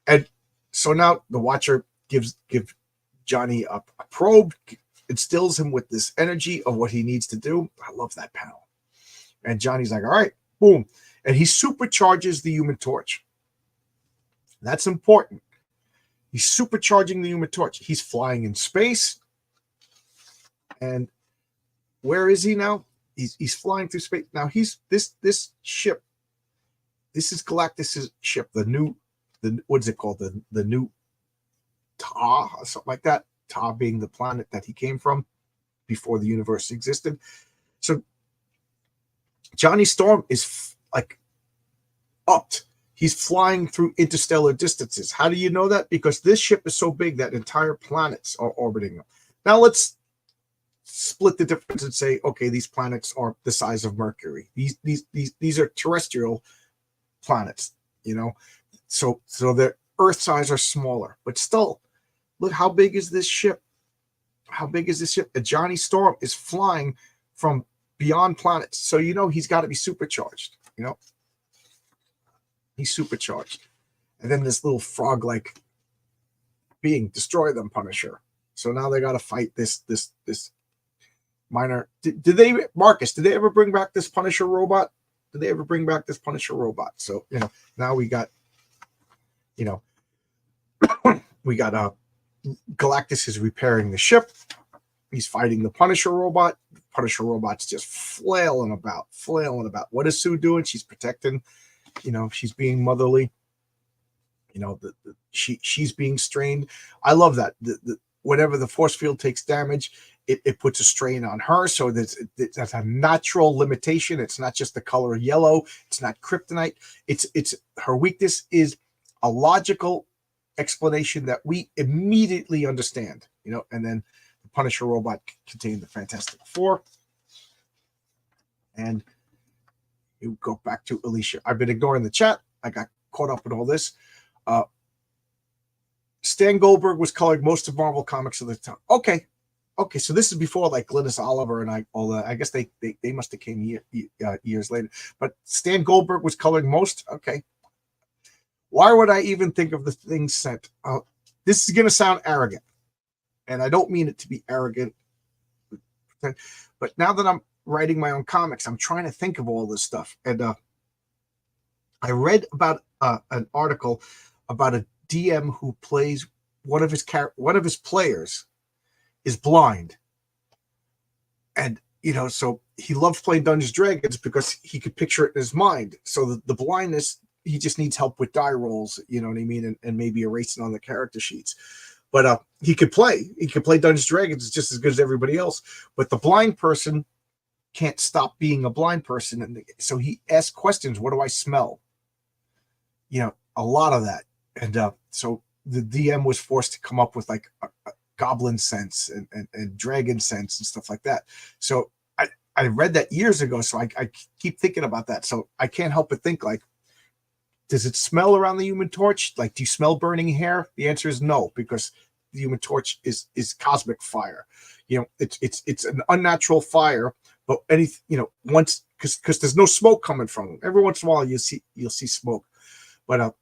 And so now the Watcher gives Johnny a probe, instills him with this energy of what he needs to do. I love that panel. And Johnny's like, all right, boom. And he supercharges the Human Torch. That's important. He's supercharging the Human Torch. He's flying in space. And where is he now? He's flying through space. Now this ship. This is Galactus's ship, what's it called? The new Ta, or something like that. Ta being the planet that he came from before the universe existed. So Johnny Storm is upped. He's flying through interstellar distances. How do you know that? Because this ship is so big that entire planets are orbiting them. Now let's split the difference and say, okay, these planets are the size of Mercury. These are terrestrial planets, so their Earth size are smaller, but still, look how big is this ship? How big is this ship? And Johnny Storm is flying from beyond planets, so he's got to be supercharged. He's supercharged, and then this little frog-like being, destroy them, Punisher. So now they got to fight this minor. Did they, Marcus? Did they ever bring back this Punisher robot? Did they ever bring back this Punisher robot? So now we got Galactus is repairing the ship. He's fighting the Punisher robot. The Punisher robot's just flailing about. What is Sue doing? She's protecting. She's being motherly. She's being strained. I love that. Whenever the force field takes damage, it puts a strain on her. So that's a natural limitation. It's not just the color yellow. It's not kryptonite. It's her weakness is a logical explanation that we immediately understand. And then the Punisher robot contained the Fantastic Four. And you go back to Alicia. I've been ignoring the chat. I got caught up in all this. Stan Goldberg was coloring most of Marvel Comics at the time. Okay, so this is before Glynis Oliver and all that. I guess they must have came years later. But Stan Goldberg was coloring most. Okay, why would I even think of the thing sent? This is going to sound arrogant, and I don't mean it to be arrogant. But now that I'm writing my own comics, I'm trying to think of all this stuff. And I read about an article about a DM who plays one of his players is blind, and so he loved playing Dungeons and Dragons because he could picture it in his mind. So the blindness, he just needs help with die rolls, you know what I mean, and maybe erasing on the character sheets. But he could play Dungeons and Dragons just as good as everybody else. But the blind person can't stop being a blind person, and so he asked questions. What do I smell? A lot of that. And so the DM was forced to come up with like a goblin sense and dragon sense and stuff like that. So I read that years ago, so I keep thinking about that. So I can't help but think, like, does it smell around the Human Torch? Like, do you smell burning hair? The answer is no, because the Human Torch is cosmic fire. It's an unnatural fire, but once, because there's no smoke coming from them. Every once in a while you'll see smoke, but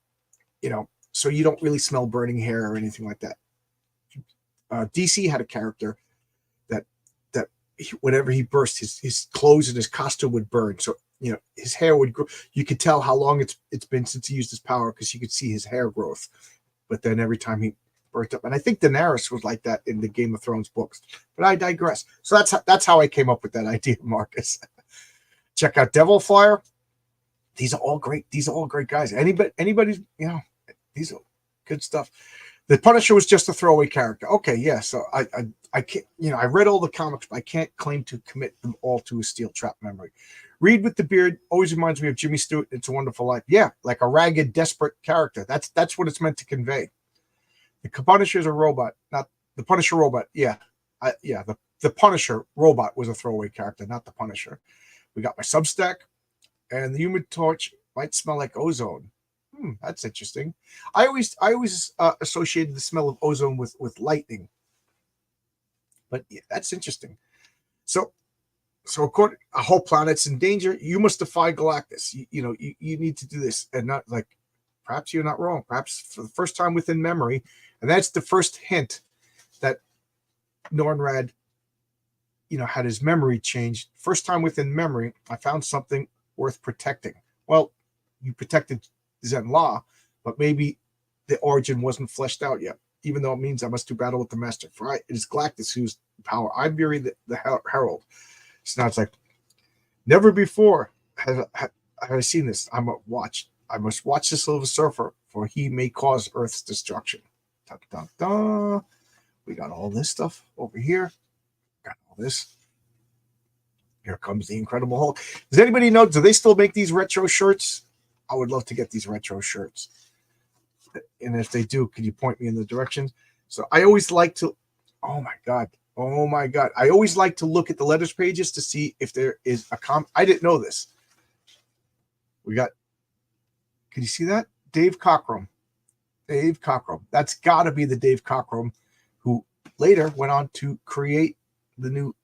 so you don't really smell burning hair or anything like that. DC had a character that whenever he burst, his clothes and his costume would burn. So his hair would grow. You could tell how long it's been since he used his power, because you could see his hair growth. But then every time he burnt up, and I think Daenerys was like that in the Game of Thrones books. But I digress. So that's how I came up with that idea, Marcus. Check out Devil Flyer. These are all great. These are all great guys. Anybody's these are good stuff. The Punisher was just a throwaway character. Okay, yeah. So I can't, I read all the comics, but I can't claim to commit them all to a steel trap memory. Reed with the beard always reminds me of Jimmy Stewart. It's a Wonderful Life. Yeah, like a ragged, desperate character. That's what it's meant to convey. The Punisher is a robot, not the Punisher robot. Yeah, the Punisher robot was a throwaway character, not the Punisher. We got my Substack, and the Human Torch might smell like ozone. That's interesting. I always associated the smell of ozone with lightning, but yeah, that's interesting. So according, a whole planet's in danger. You must defy Galactus. You need to do this, and not like, perhaps you're not wrong. Perhaps for the first time within memory, and that's the first hint that Nornrad, had his memory changed. First time within memory, I found something worth protecting. Well, you protected Zen-La, but maybe the origin wasn't fleshed out yet, even though it means I must do battle with the Master. For it is Galactus who's power. I bury the Herald. So now it's like, never before have I seen this. I must watch the Silver Surfer, for he may cause Earth's destruction. Dun, dun, dun. We got all this stuff over here. Got all this. Here comes the Incredible Hulk. Does anybody know, do they still make these retro shirts? I would love to get these retro shirts. And if they do, could you point me in the direction? So I always like to, oh my God. I always like to look at the letters pages to see if there is a I didn't know this. We got, can you see that? Dave Cockrum. That's got to be the Dave Cockrum who later went on to create the new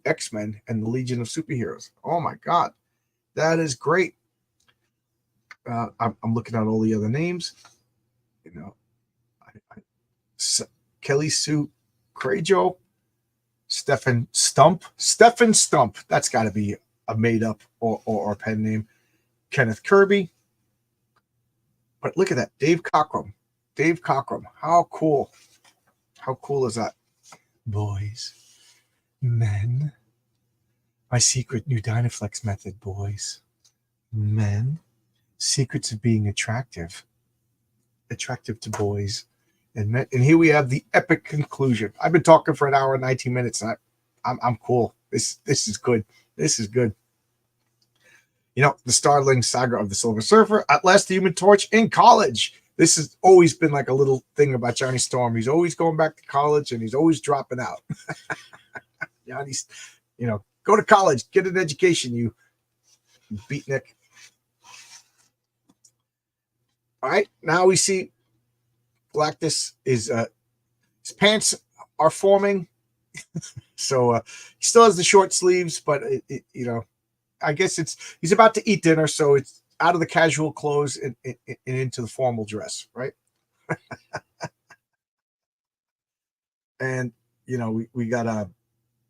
X-Men and the Legion of Superheroes. Oh my God. That is great. I'm looking at all the other names. Kelly Sue Crajo, Stephen Stump. That's got to be a made up or pen name. Kenneth Kirby. But look at that, Dave Cockrum. How cool is that? Boys, men. My secret new Dynaflex method, boys. Men. Secrets of being attractive to boys and men. And here we have the epic conclusion. I've been talking for an hour and 19 minutes, and I'm cool. This is good. The Starling Saga of the Silver Surfer, at last the Human Torch in college. This has always been like a little thing about Johnny Storm. He's always going back to college, and he's always dropping out. Johnny's, go to college, get an education, you beatnik. All right, now we see Galactus is his pants are forming, so he still has the short sleeves, but I guess he's about to eat dinner, so it's out of the casual clothes and into the formal dress, right? And we got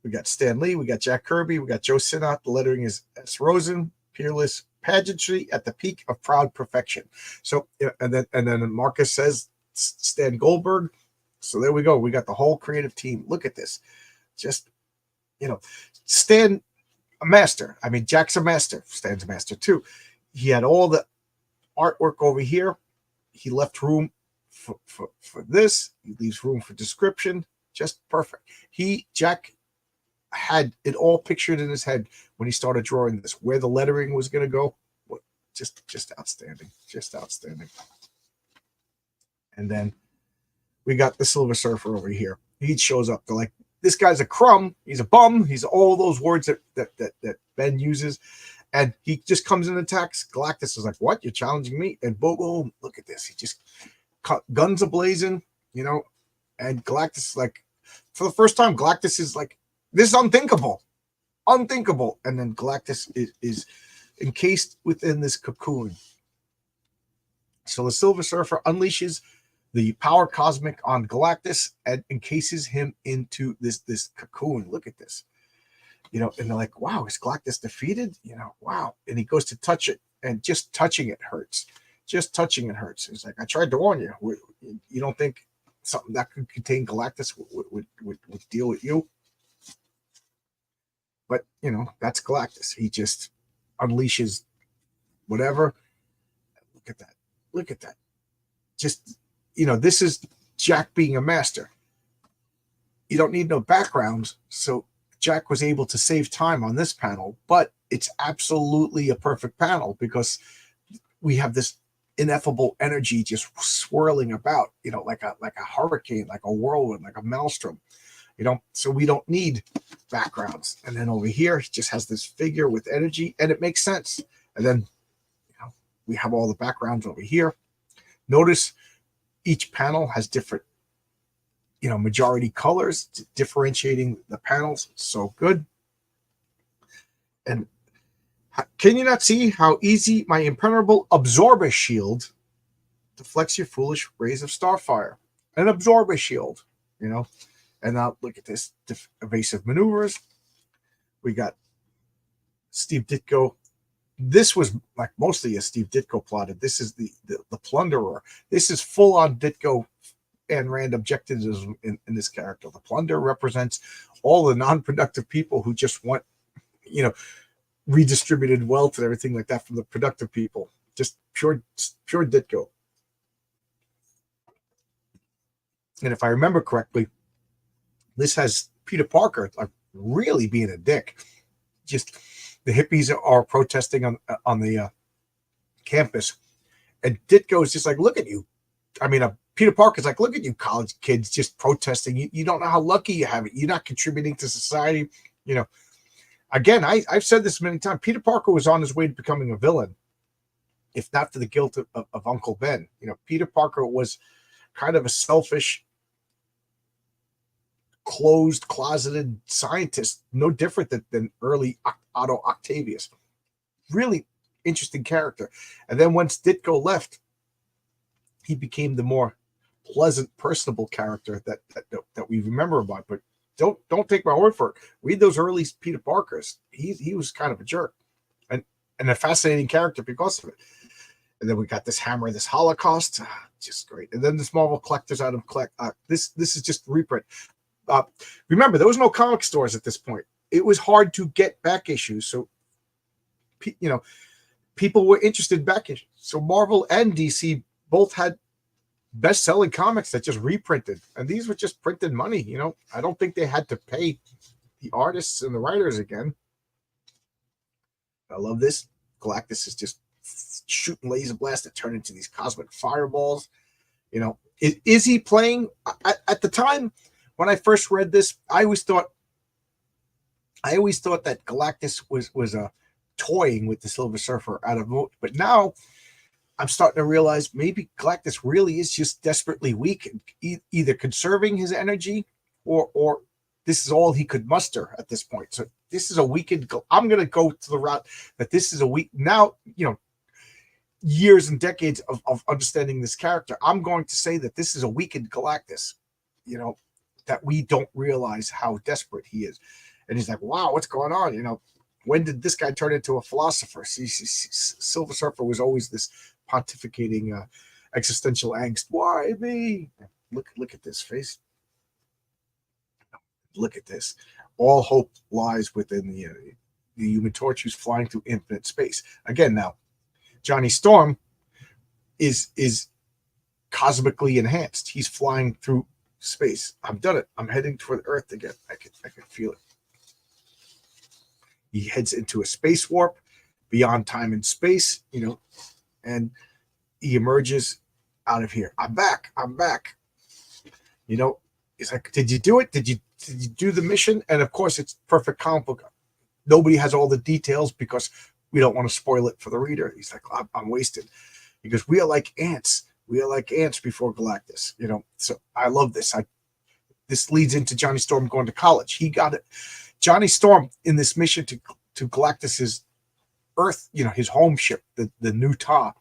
We got Stan Lee, we got Jack Kirby, we got Joe Sinnott. The lettering is S. Rosen, peerless pageantry at the peak of proud perfection. So, and then Marcus says Stan Goldberg. So there we go. We got the whole creative team. Look at this. Just, Stan, a master. I mean, Jack's a master. Stan's a master too. He had all the artwork over here. He left room for this. He leaves room for description. Just perfect. Jack had it all pictured in his head when he started drawing this, where the lettering was going to go. Just outstanding. Just outstanding. And then we got the Silver Surfer over here. He shows up. They're like, this guy's a crumb. He's a bum. He's all those words that Ben uses. And he just comes and attacks. Galactus is like, what? You're challenging me? And boom, look at this. He just guns a-blazing, and Galactus is like, for the first time, Galactus is like, this is unthinkable. Unthinkable. And then Galactus is encased within this cocoon. So the Silver Surfer unleashes the power cosmic on Galactus and encases him into this cocoon. Look at this. And they're like, wow, is Galactus defeated? Wow. And he goes to touch it, and just touching it hurts. Just touching it hurts. He's like, I tried to warn you. You don't think something that could contain Galactus would deal with you? But, that's Galactus. He just unleashes whatever. Look at that. Look at that. Just, this is Jack being a master. You don't need no backgrounds, so Jack was able to save time on this panel, but it's absolutely a perfect panel because we have this ineffable energy just swirling about, like a hurricane, like a whirlwind, like a maelstrom, so we don't need backgrounds. And then over here, he just has this figure with energy, and it makes sense. And then, we have all the backgrounds over here. Notice each panel has different, majority colors, differentiating the panels. So good. And can you not see how easy my impenetrable absorber shield deflects your foolish rays of starfire? An absorber shield, And now look at this, evasive maneuvers. We got Steve Ditko. This was like mostly a Steve Ditko plotted. This is the Plunderer. This is full on Ditko and Rand objectives in this character. The Plunder represents all the non-productive people who just want, redistributed wealth and everything like that from the productive people. Just pure Ditko. And if I remember correctly, this has Peter Parker like really being a dick. Just the hippies are protesting on the campus, and Ditko is just like, look at you. I mean, Peter Parker's like, look at you college kids just protesting. You don't know how lucky you have it. You're not contributing to society. Again, I've said this many times. Peter Parker was on his way to becoming a villain, if not for the guilt of Uncle Ben. Peter Parker was kind of a selfish, closed, closeted scientist, no different than early Otto Octavius. Really interesting character. And then once Ditko left, he became the more pleasant, personable character that we remember about. But don't take my word for it. Read those early Peter Parkers. He was kind of a jerk, and a fascinating character because of it. And then we got this Hammer, this Holocaust, just great. And then this Marvel Collector's Item collect. This is just reprint. Remember, there was no comic stores at this point. It was hard to get back issues, so people were interested in back issues. So Marvel and DC both had best-selling comics that just reprinted, and these were just printed money. I don't think they had to pay the artists and the writers again. I love this. Galactus is just shooting laser blasts that turn into these cosmic fireballs. Is he playing at the time when I first read this? I always thought that Galactus was toying with the Silver Surfer out of mood, but now I'm starting to realize maybe Galactus really is just desperately weak, either conserving his energy or this is all he could muster at this point. So this is a weakened. I'm going to go to the route that this is a weak. Now, years and decades of understanding this character, I'm going to say that this is a weakened Galactus, that we don't realize how desperate he is. And he's like, wow, what's going on? When did this guy turn into a philosopher? Silver Surfer was always this pontificating existential angst. Why me? Look at this face. Look at this. All hope lies within the Human Torch who's flying through infinite space. Again, now, Johnny Storm is cosmically enhanced. He's flying through space. I've done it. I'm heading toward Earth again. I can feel it. He heads into a space warp beyond time and space, and he emerges out of here. I'm back. He's like, did you do it? Did you do the mission? And of course, it's perfect comic book. Nobody has all the details because we don't want to spoil it for the reader. He's like, I'm wasted. He goes, we are like ants. We are like ants before Galactus. So I love this. This leads into Johnny Storm going to college. He got it. Johnny Storm in this mission to Galactus's Earth, his home ship, the new Ta,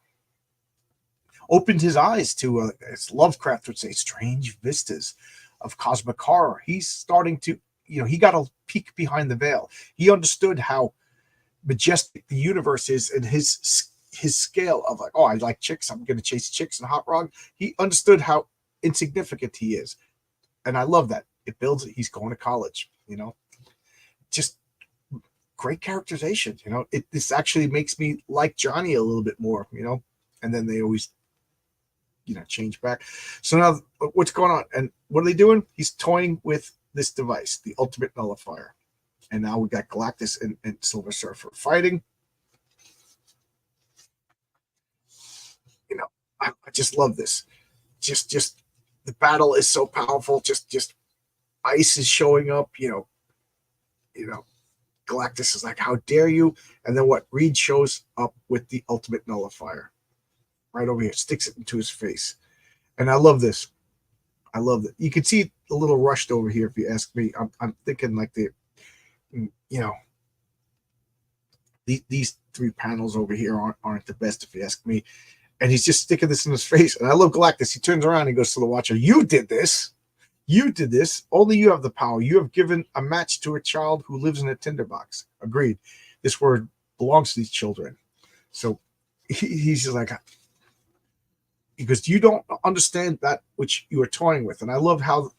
opened his eyes to, as Lovecraft would say, strange vistas of cosmic horror. He's starting to, he got a peek behind the veil. He understood how majestic the universe is and his scale of like, oh, I like chicks, I'm going to chase chicks and hot rod. He understood how insignificant he is. And I love that. It builds it. He's going to college, just great characterization. This actually makes me like Johnny a little bit more, and then they always, change back. So now what's going on? And what are they doing? He's toying with this device, the Ultimate Nullifier. And now we got Galactus and Silver Surfer fighting. I just love this. Just the battle is so powerful. Just ice is showing up, Galactus is like, how dare you? And then what? Reed shows up with the Ultimate Nullifier right over here, sticks it into his face. And I love this. I love that. You can see it a little rushed over here if you ask me. I'm thinking like these three panels over here aren't the best if you ask me. And he's just sticking this in his face. And I love Galactus. He turns around and he goes to the Watcher, you did this. You did this. Only you have the power. You have given a match to a child who lives in a tinderbox. Agreed. This word belongs to these children. So he's just like, because you don't understand that which you are toying with. And I love how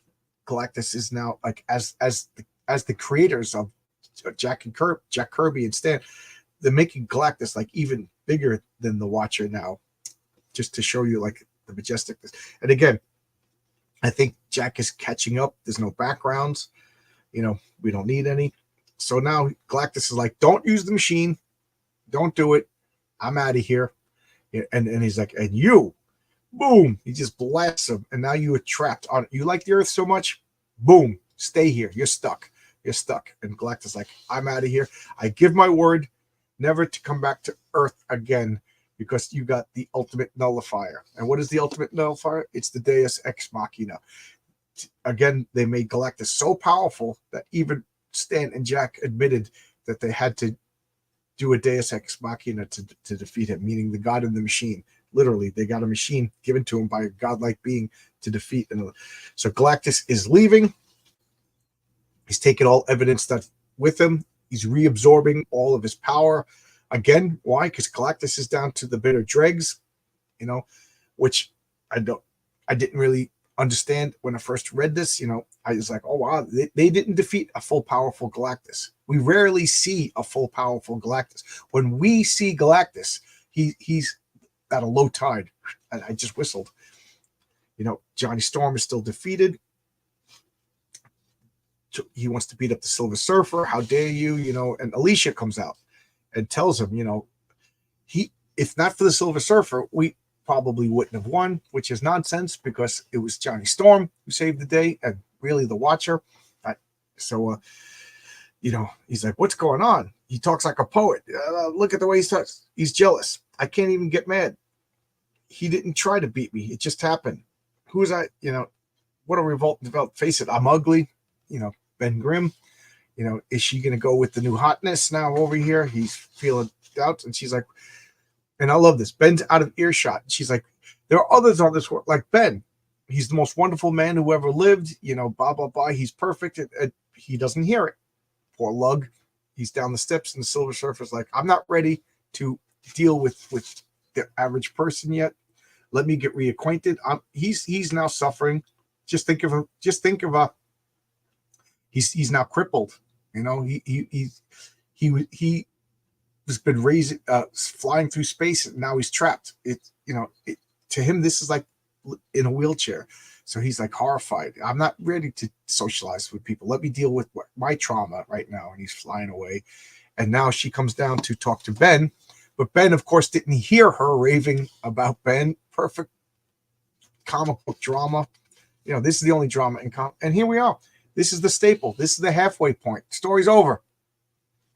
Galactus is now like as the creators of Jack Kirby and Stan, they're making Galactus like even bigger than the Watcher now, just to show you like the majesticness. And again, I think Jack is catching up. There's no backgrounds. We don't need any. So now Galactus is like, don't use the machine. Don't do it. I'm out of here. And he's like, and you, boom. He just blasts him. And now you are trapped on it. You like the Earth so much? Boom. Stay here. You're stuck. You're stuck. And Galactus is like, I'm out of here. I give my word never to come back to Earth again, because you got the Ultimate Nullifier. And what is the Ultimate Nullifier? It's the Deus Ex Machina. Again, they made Galactus so powerful that even Stan and Jack admitted that they had to do a Deus Ex Machina to defeat him, meaning the god in the machine. Literally, they got a machine given to him by a godlike being to defeat. So Galactus is leaving. He's taking all evidence that with him. He's reabsorbing all of his power. Again, why? Because Galactus is down to the bitter dregs, which I didn't really understand when I first read this. I was like, oh wow, they didn't defeat a full powerful Galactus. We rarely see a full powerful Galactus. When we see Galactus, he's at a low tide. And I just whistled. Johnny Storm is still defeated. He wants to beat up the Silver Surfer. How dare you? And Alicia comes out and tells him, if not for the Silver Surfer, we probably wouldn't have won, which is nonsense because it was Johnny Storm who saved the day and really the Watcher. So he's like, what's going on? He talks like a poet. Look at the way he talks. He's jealous. I can't even get mad. He didn't try to beat me. It just happened. Who is I? What a revolt developed. Face it, I'm ugly. Ben Grimm. Is she going to go with the new hotness now over here? He's feeling doubts. And she's like, and I love this. Ben's out of earshot. She's like, there are others on this world like Ben. He's the most wonderful man who ever lived, blah, blah, blah. He's perfect. And he doesn't hear it. poor lug. He's down the steps, and the Silver Surfer's like, I'm not ready to deal with the average person yet. Let me get reacquainted. He's now suffering. Just think of him. Just think of he's now crippled. You know, he has been raising, flying through space, and now he's trapped. To him, this is like in a wheelchair. So he's like horrified. I'm not ready to socialize with people. Let me deal with my trauma right now. And he's flying away. And now she comes down to talk to Ben. But Ben, of course, didn't hear her raving about Ben. Perfect comic book drama. You know, this is the only drama in comic. And here we are. This is the staple. This is the halfway point. Story's over.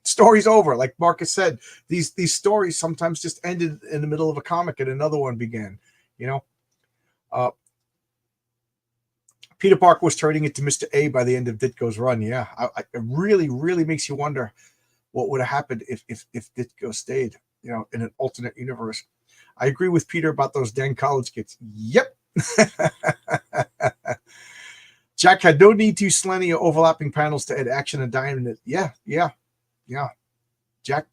Story's over. Like Marcus said, these stories sometimes just ended in the middle of a comic and another one began. You know, Peter Parker was turning into Mr. A by the end of Ditko's run. Yeah, it really, really makes you wonder what would have happened if Ditko stayed, you know, in an alternate universe. I agree with Peter about those dang college kids. Yep. Jack had no need to use Selenia overlapping panels to add action and dynamism. Yeah. Jack,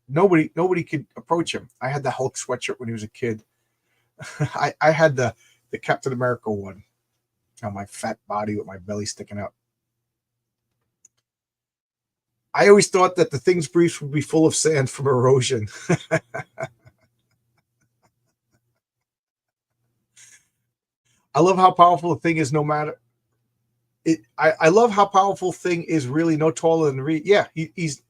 nobody could approach him. I had the Hulk sweatshirt when he was a kid. I had the Captain America one on my fat body with my belly sticking out. I always thought that the Thing's briefs would be full of sand from erosion. I love how powerful the Thing is. No matter it, I love how powerful Thing is. Really, no taller than Reed. Yeah, he's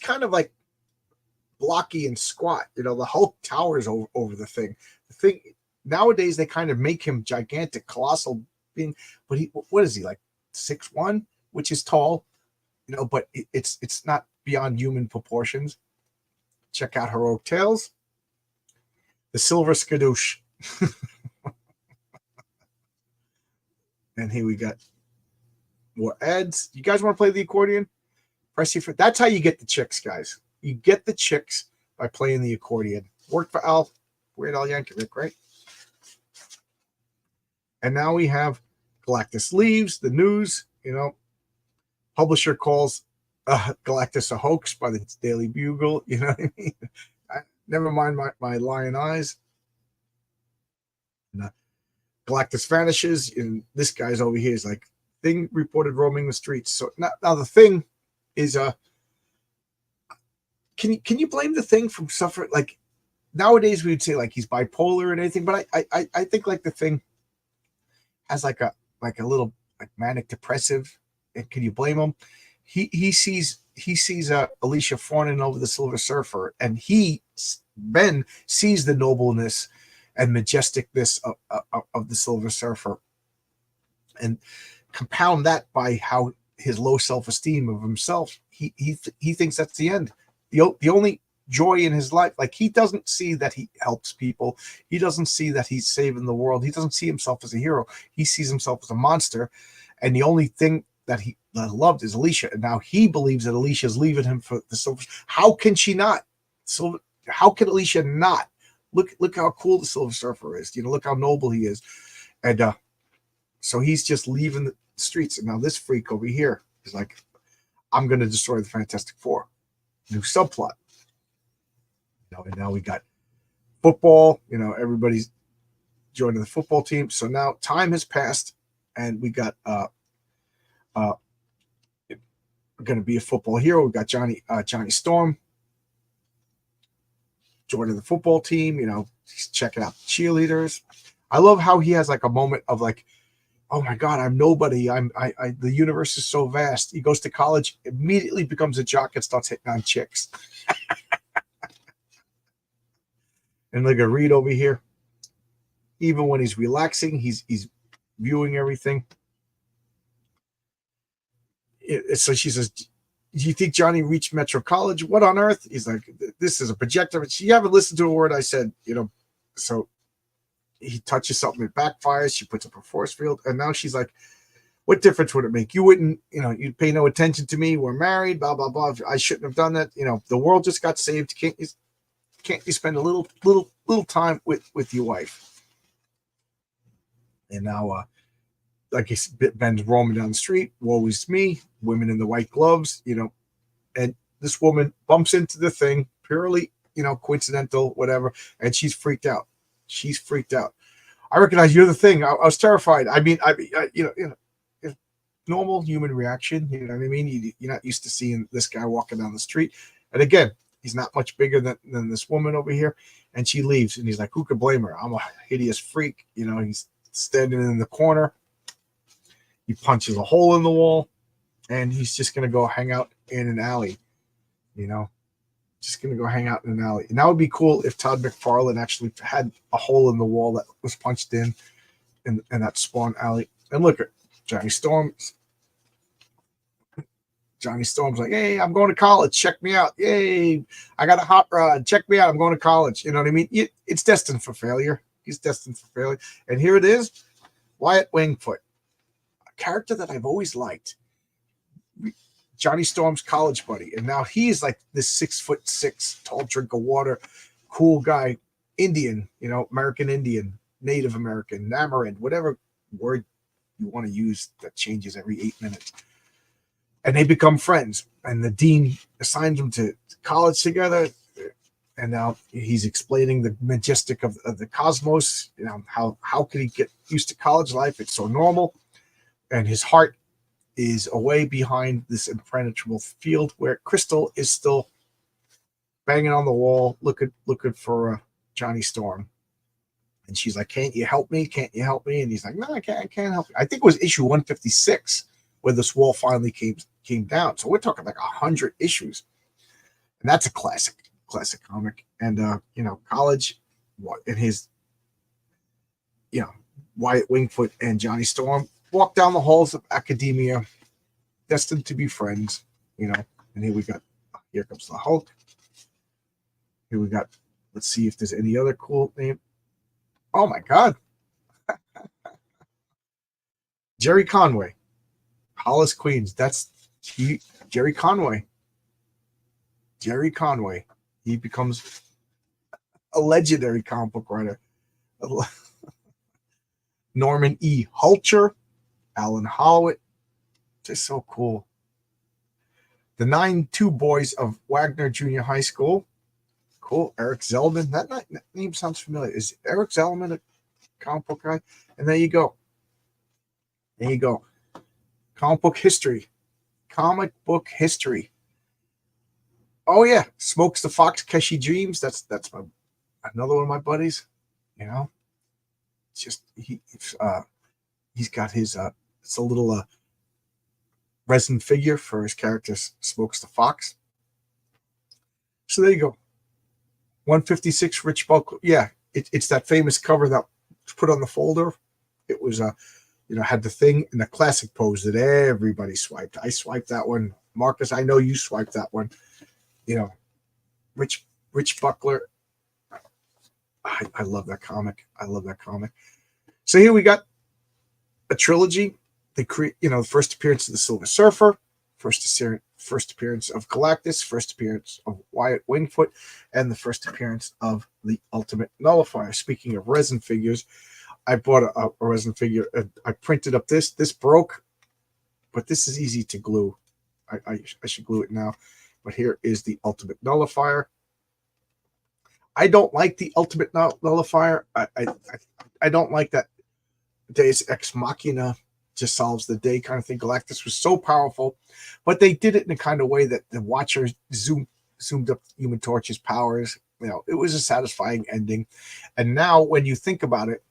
kind of like blocky and squat. You know, the Hulk towers over the Thing. The Thing nowadays they kind of make him gigantic, colossal being. But what is he like? 6'1", which is tall. You know, but it's not beyond human proportions. Check out Heroic Tales. The Silver Skadoosh. And here we got more ads. You guys want to play the accordion? Press your foot. That's how you get the chicks, guys. You get the chicks by playing the accordion. Worked for Weird Al Yankovic, right? And now we have Galactus leaves, the news, you know. Publisher calls Galactus a hoax by the Daily Bugle. You know what I mean? Never mind my lion eyes. And, Galactus vanishes, and this guy's over here is like, Thing reported roaming the streets. So now the Thing is can you blame the Thing from suffering? Like nowadays we would say like he's bipolar and anything, but I think like the Thing has like a little like manic depressive. And can you blame him? He sees Alicia fawning over the Silver Surfer, and Ben sees the nobleness and majesticness of the Silver Surfer, and compound that by how his low self-esteem of himself. He thinks that's the end. The only joy in his life, like he doesn't see that he helps people. He doesn't see that he's saving the world. He doesn't see himself as a hero. He sees himself as a monster, and the only thing that he loved is Alicia, and now he believes that Alicia is leaving him for the Silver. How can she not? So how can Alicia not? Look how cool the Silver Surfer is. You know, look how noble he is, and so he's just leaving the streets. And now this freak over here is like, I'm going to destroy the Fantastic Four. New subplot. You know, and now we got football. You know, everybody's joining the football team. So now time has passed, and we got going to be a football hero. We got Johnny Storm joining the football team. You know, he's checking out the cheerleaders. I love how he has like a moment of like, oh my God, I'm nobody. The universe is so vast. He goes to college, immediately becomes a jock and starts hitting on chicks. And look at Reed over here. Even when he's relaxing, he's viewing everything. So she says, do you think Johnny reached Metro College? What on earth? He's like, this is a projector. She haven't listened to a word I said, you know. So he touches something, it backfires. She puts up a force field. And now she's like, what difference would it make? You wouldn't, you know, you'd pay no attention to me. We're married, blah, blah, blah. I shouldn't have done that. You know, the world just got saved. Can't you spend a little time with your wife? And now like Ben's roaming down the street. Woe is me. Women in the white gloves, and this woman bumps into the thing purely, coincidental, whatever, and she's freaked out. She's freaked out. I recognize you're the thing. I was terrified. I mean, it's normal human reaction. You know what I mean? You're not used to seeing this guy walking down the street, and again, he's not much bigger than this woman over here, and she leaves, and he's like, "Who could blame her? I'm a hideous freak." He's standing in the corner. He punches a hole in the wall, and he's just gonna go hang out in an alley. Just gonna go hang out in an alley. And that would be cool if Todd McFarlane actually had a hole in the wall that was punched in that Spawn alley. And look at Johnny Storms. Johnny Storm's like, "Hey, I'm going to college. Check me out. Yay, I got a hot rod. Check me out. I'm going to college." You know what I mean? It's destined for failure. He's destined for failure. And here it is, Wyatt Wingfoot, a character that I've always liked. Johnny Storm's college buddy, and now he's like this 6'6", tall drink of water, cool guy, Indian, American Indian, Native American, Namarin, whatever word you want to use that changes every 8 minutes. And they become friends, and the dean assigns them to college together. And now he's explaining the majestic of the cosmos. How could he get used to college life? It's so normal, and his heart is away behind this impenetrable field where Crystal is still banging on the wall, looking for Johnny Storm. And she's like, "Can't you help me? Can't you help me?" And he's like, "No, I can't help you." I think it was issue 156 where this wall finally came down. So we're talking like 100 issues. And that's a classic comic. And, college and his, Wyatt Wingfoot and Johnny Storm walk down the halls of academia, destined to be friends, And here comes the Hulk. Here we got, let's see if there's any other cool name. Oh my God. Jerry Conway, Hollis, Queens. That's Jerry Conway. Jerry Conway. He becomes a legendary comic book writer. Norman E. Hulcher, Alan Holloway, just so cool. The 9-2 boys of Wagner Junior High School. Cool. Eric Zellman. That name sounds familiar. Is Eric Zellman a comic book guy? And there you go. Comic book history. Oh yeah. Smokes the Fox, Keshi Dreams. That's another one of my buddies. Just he's got his it's a little resin figure for his character Smokes the Fox. So there you go. 156 Rich Bulk. Yeah, it's that famous cover that was put on the folder. It was had the thing in the classic pose that everybody swiped. I swiped that one. Marcus, I know you swiped that one. Rich Buckler. I love that comic. So here we got a trilogy. They create, the first appearance of the Silver Surfer, first appearance of Galactus, first appearance of Wyatt Wingfoot, and the first appearance of the Ultimate Nullifier. Speaking of resin figures, I bought a resin figure. I printed up this. This broke, but this is easy to glue. I should glue it now. But here is the Ultimate Nullifier. I don't like the Ultimate Nullifier. I don't like that Deus Ex Machina just solves the day kind of thing. Galactus was so powerful, but they did it in a kind of way that the Watcher zoomed up Human Torch's powers. It was a satisfying ending. And now when you think about it,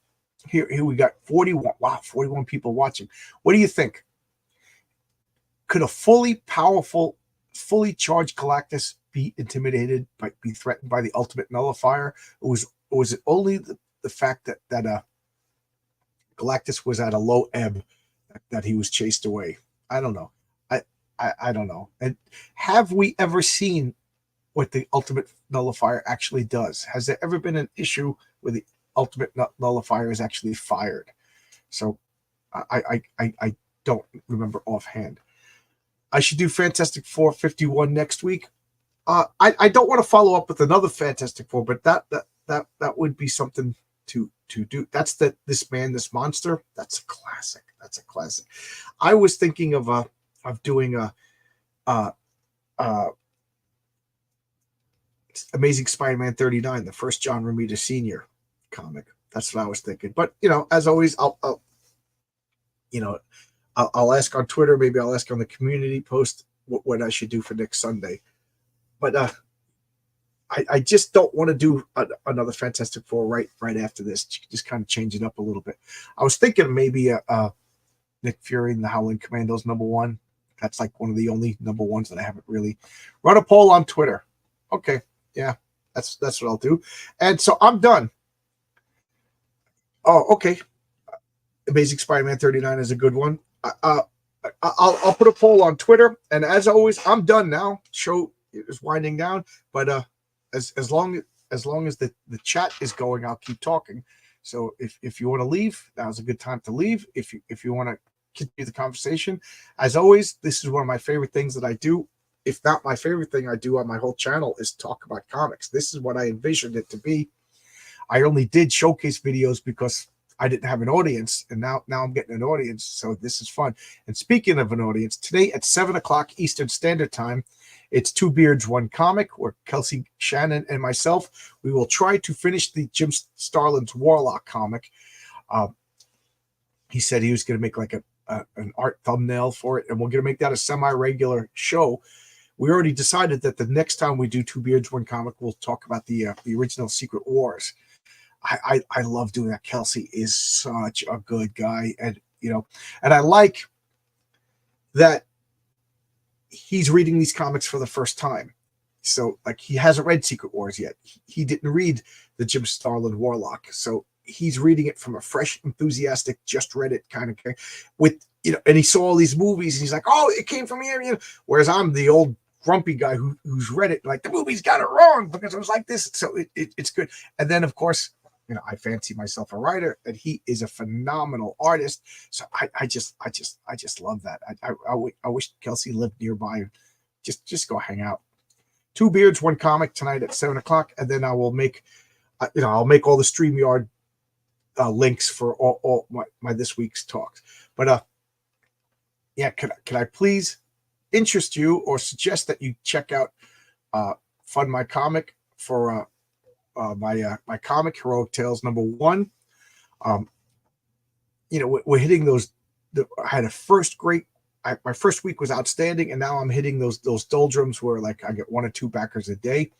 here we got 41. Wow, 41 people watching. What do you think? Could a fully powerful, fully charged Galactus be intimidated, be threatened by the Ultimate Nullifier? Or was it only the fact that Galactus was at a low ebb that he was chased away? I don't know. I don't know. And have we ever seen what the Ultimate Nullifier actually does? Has there ever been an issue where the Ultimate Nullifier is actually fired? So I don't remember offhand. I should do Fantastic Four 51 next week. I don't want to follow up with another Fantastic Four, but that would be something to do. That's that This Man, This Monster. That's a classic. That's a classic. I was thinking of doing a Amazing Spider-Man 39, the first John Romita Sr. comic. That's what I was thinking. But as always, I'll ask on Twitter. Maybe I'll ask on the community post what I should do for next Sunday. But I just don't want to do another Fantastic Four right after this. Just kind of change it up a little bit. I was thinking maybe Nick Fury and the Howling Commandos #1. That's like one of the only #1s that I haven't really run a poll on Twitter. Okay, yeah, that's what I'll do. And so I'm done. Oh, okay. Amazing Spider-Man 39 is a good one. I'll put a poll on Twitter, and as always, I'm done now. Show is winding down, but as long as the chat is going, I'll keep talking. So if you want to leave, now's a good time to leave. If you want to continue the conversation, as always, this is one of my favorite things that I do. If not my favorite thing I do on my whole channel is talk about comics. This is what I envisioned it to be. I only did showcase videos because I didn't have an audience, and now I'm getting an audience, so this is fun. And speaking of an audience, today at 7 o'clock Eastern Standard Time, it's Two Beards, One Comic, where Kelsey Shannon and myself, we will try to finish the Jim Starlin's Warlock comic. He said he was going to make like an art thumbnail for it, and we're going to make that a semi-regular show. We already decided that the next time we do Two Beards, One Comic, we'll talk about the original Secret Wars. I love doing that. Kelsey is such a good guy, and I like that he's reading these comics for the first time. So like he hasn't read Secret Wars yet. He didn't read the Jim Starlin Warlock, so he's reading it from a fresh, enthusiastic, just read it kind of guy. With and he saw all these movies, and he's like, "Oh, it came from here." Whereas I'm the old grumpy guy who's read it like the movie's got it wrong because it was like this. So it's good. And then of course, I fancy myself a writer, and he is a phenomenal artist. So I just love that. I wish Kelsey lived nearby. Just go hang out. Two Beards, One Comic tonight at 7 o'clock, and then I will make, I'll make all the StreamYard links for all my this week's talks. But yeah, can I please interest you or suggest that you check out Fund My Comic for my comic Heroic Tales #1. We're hitting those. I had my first week was outstanding, and now I'm hitting those doldrums where like I get 1 or 2 backers a day.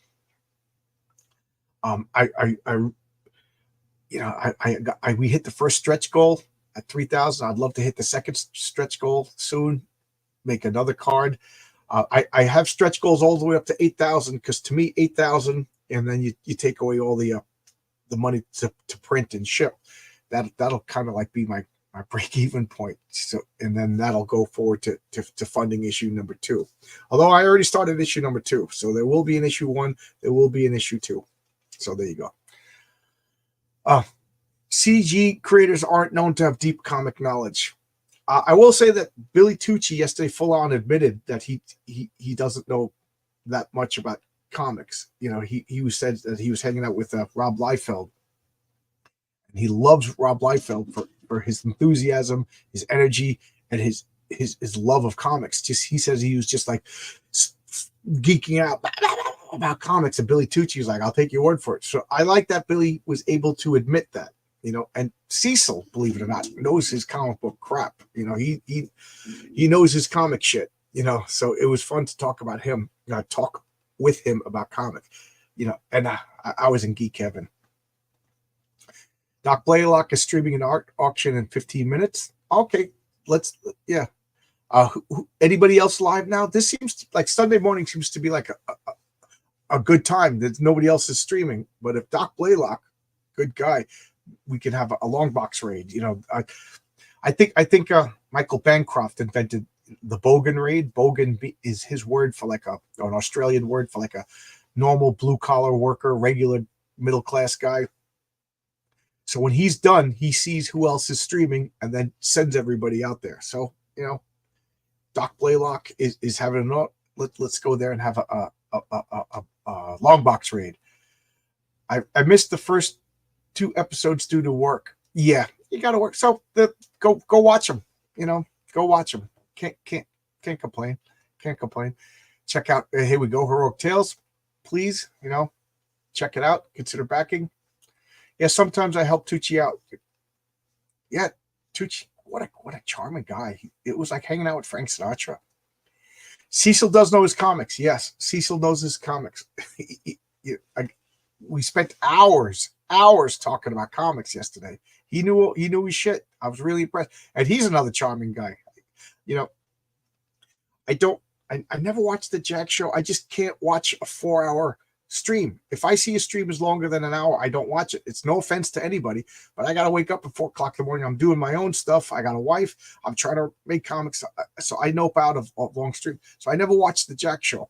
We hit the first stretch goal at 3,000. I'd love to hit the second stretch goal soon. Make another card. I have stretch goals all the way up to 8,000 because to me 8,000, and then you take away all the money to print and ship. That'll kind of like be my break-even point. So, and then that'll go forward to funding issue #2. Although I already started issue #2, so there will be an issue 1, there will be an issue 2. So there you go. CG creators aren't known to have deep comic knowledge. I will say that Billy Tucci yesterday full on admitted that he doesn't know that much about comics. He said that he was hanging out with Rob Liefeld, and he loves Rob Liefeld for his enthusiasm, his energy, and his love of comics. He says he was just like geeking out about comics, and Billy Tucci was like, "I'll take your word for it." So I like that Billy was able to admit that. And Cecil, believe it or not, knows his comic book crap. He knows his comic shit. So it was fun to talk about him. Talk with him about comics. And I was in geek heaven. Doc Blaylock is streaming an art auction in 15 minutes. Okay, yeah. Anybody else live now? This seems like Sunday morning seems to be like a good time. That nobody else is streaming. But if Doc Blaylock, good guy, we can have a long box raid. I think Michael Bancroft invented the Bogan raid. Bogan is his word for like an Australian word for like a normal blue collar worker, regular middle class guy. So when he's done, he sees who else is streaming and then sends everybody out there. So Doc Blaylock is having let's go there and have a long box raid. I missed the first 2 episodes due to work. Yeah, you got to work. So go watch them. Go watch them. Can't complain. Can't complain. Check out. Here we go. Heroic Tales. Please, check it out. Consider backing. Yeah, sometimes I help Tucci out. Yeah, Tucci. What a charming guy. It was like hanging out with Frank Sinatra. Cecil does know his comics. Yes, Cecil knows his comics. We spent hours talking about comics yesterday. He knew his shit. I was really impressed. And he's another charming guy. I never watched the Jack Show. I just can't watch a 4-hour stream. If I see a stream is longer than an hour, I don't watch it. It's no offense to anybody, but I got to wake up at 4 o'clock in the morning. I'm doing my own stuff. I got a wife. I'm trying to make comics. So I nope out of long stream. So I never watched the Jack Show.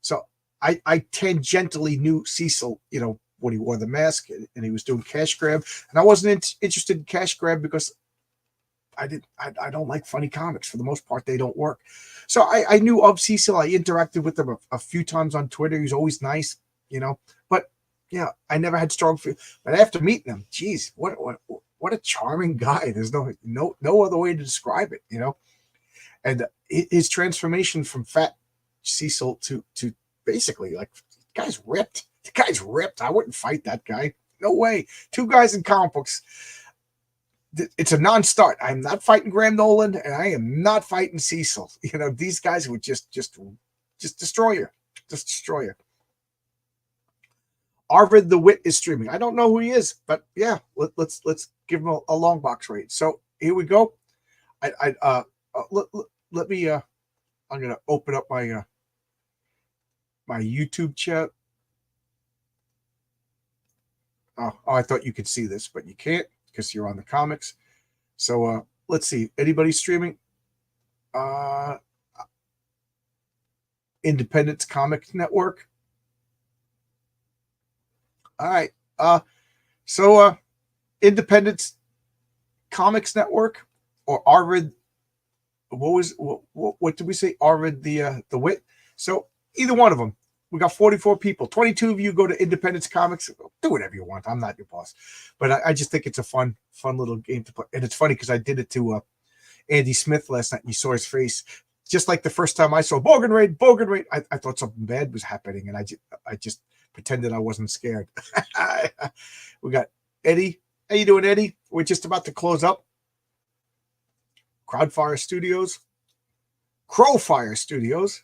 So I tangentially knew Cecil, when he wore the mask and he was doing Cash Grab. And I wasn't interested in Cash Grab because I don't like funny comics. For the most part, they don't work. So I knew of Cecil. I interacted with him a few times on Twitter. He's always nice, But yeah, I never had strong feelings. But after meeting him, geez, what a charming guy. There's no other way to describe it, And his transformation from fat Cecil to basically like, the guy's ripped. The guy's ripped. I wouldn't fight that guy. No way. 2 guys in comic books. It's a non-start. I'm not fighting Graham Nolan, and I am not fighting Cecil. These guys would just destroy you. Just destroy you. Arvid the Wit is streaming. I don't know who he is, but yeah, let's give him a long box raid. So here we go. Let me. I'm gonna open up my my YouTube chat. Oh, I thought you could see this, but you can't because you're on the comics. So let's see. Anybody streaming? Independence Comics Network. All right. So Independence Comics Network or Arvid. What did we say? Arvid the Wit. So either one of them. We got 44 people. 22 of you go to Independence Comics. Do whatever you want. I'm not your boss. But I just think it's a fun little game to play. And it's funny because I did it to Andy Smith last night and you saw his face. Just like the first time I saw Bogan Raid. I thought something bad was happening and I just pretended I wasn't scared. We got Eddie. How you doing, Eddie? We're just about to close up. Crowfire Studios. Crowfire Studios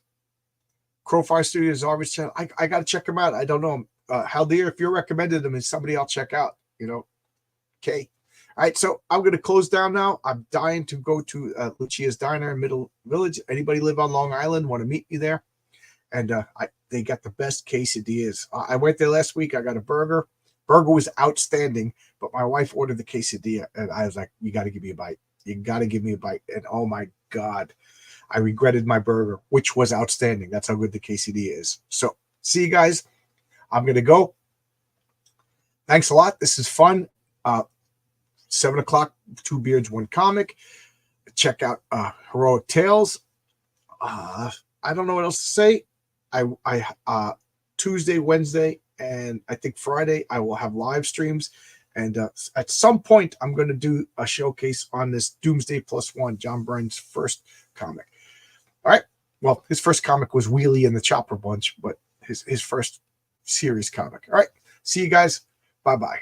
is Arvid's channel. I got to check him out. I don't know him. Haldir, if you're recommended him, is somebody I'll check out. Okay. All right, so I'm going to close down now. I'm dying to go to Lucia's Diner in Middle Village. Anybody live on Long Island, want to meet me there? And they got the best quesadillas. I went there last week. I got a burger. Burger was outstanding, but my wife ordered the quesadilla, and I was like, you got to give me a bite. You got to give me a bite. And oh, my God. I regretted my burger, which was outstanding. That's how good the quesadilla is. So, see you guys. I'm going to go. Thanks a lot. This is fun. 7 o'clock, 2 Beards, 1 Comic. Check out Heroic Tales. I don't know what else to say. I Tuesday, Wednesday, and I think Friday, I will have live streams. And at some point, I'm going to do a showcase on this Doomsday Plus One, John Byrne's first comic. All right. Well, his first comic was Wheelie and the Chopper Bunch, but his first series comic. All right. See you guys. Bye-bye.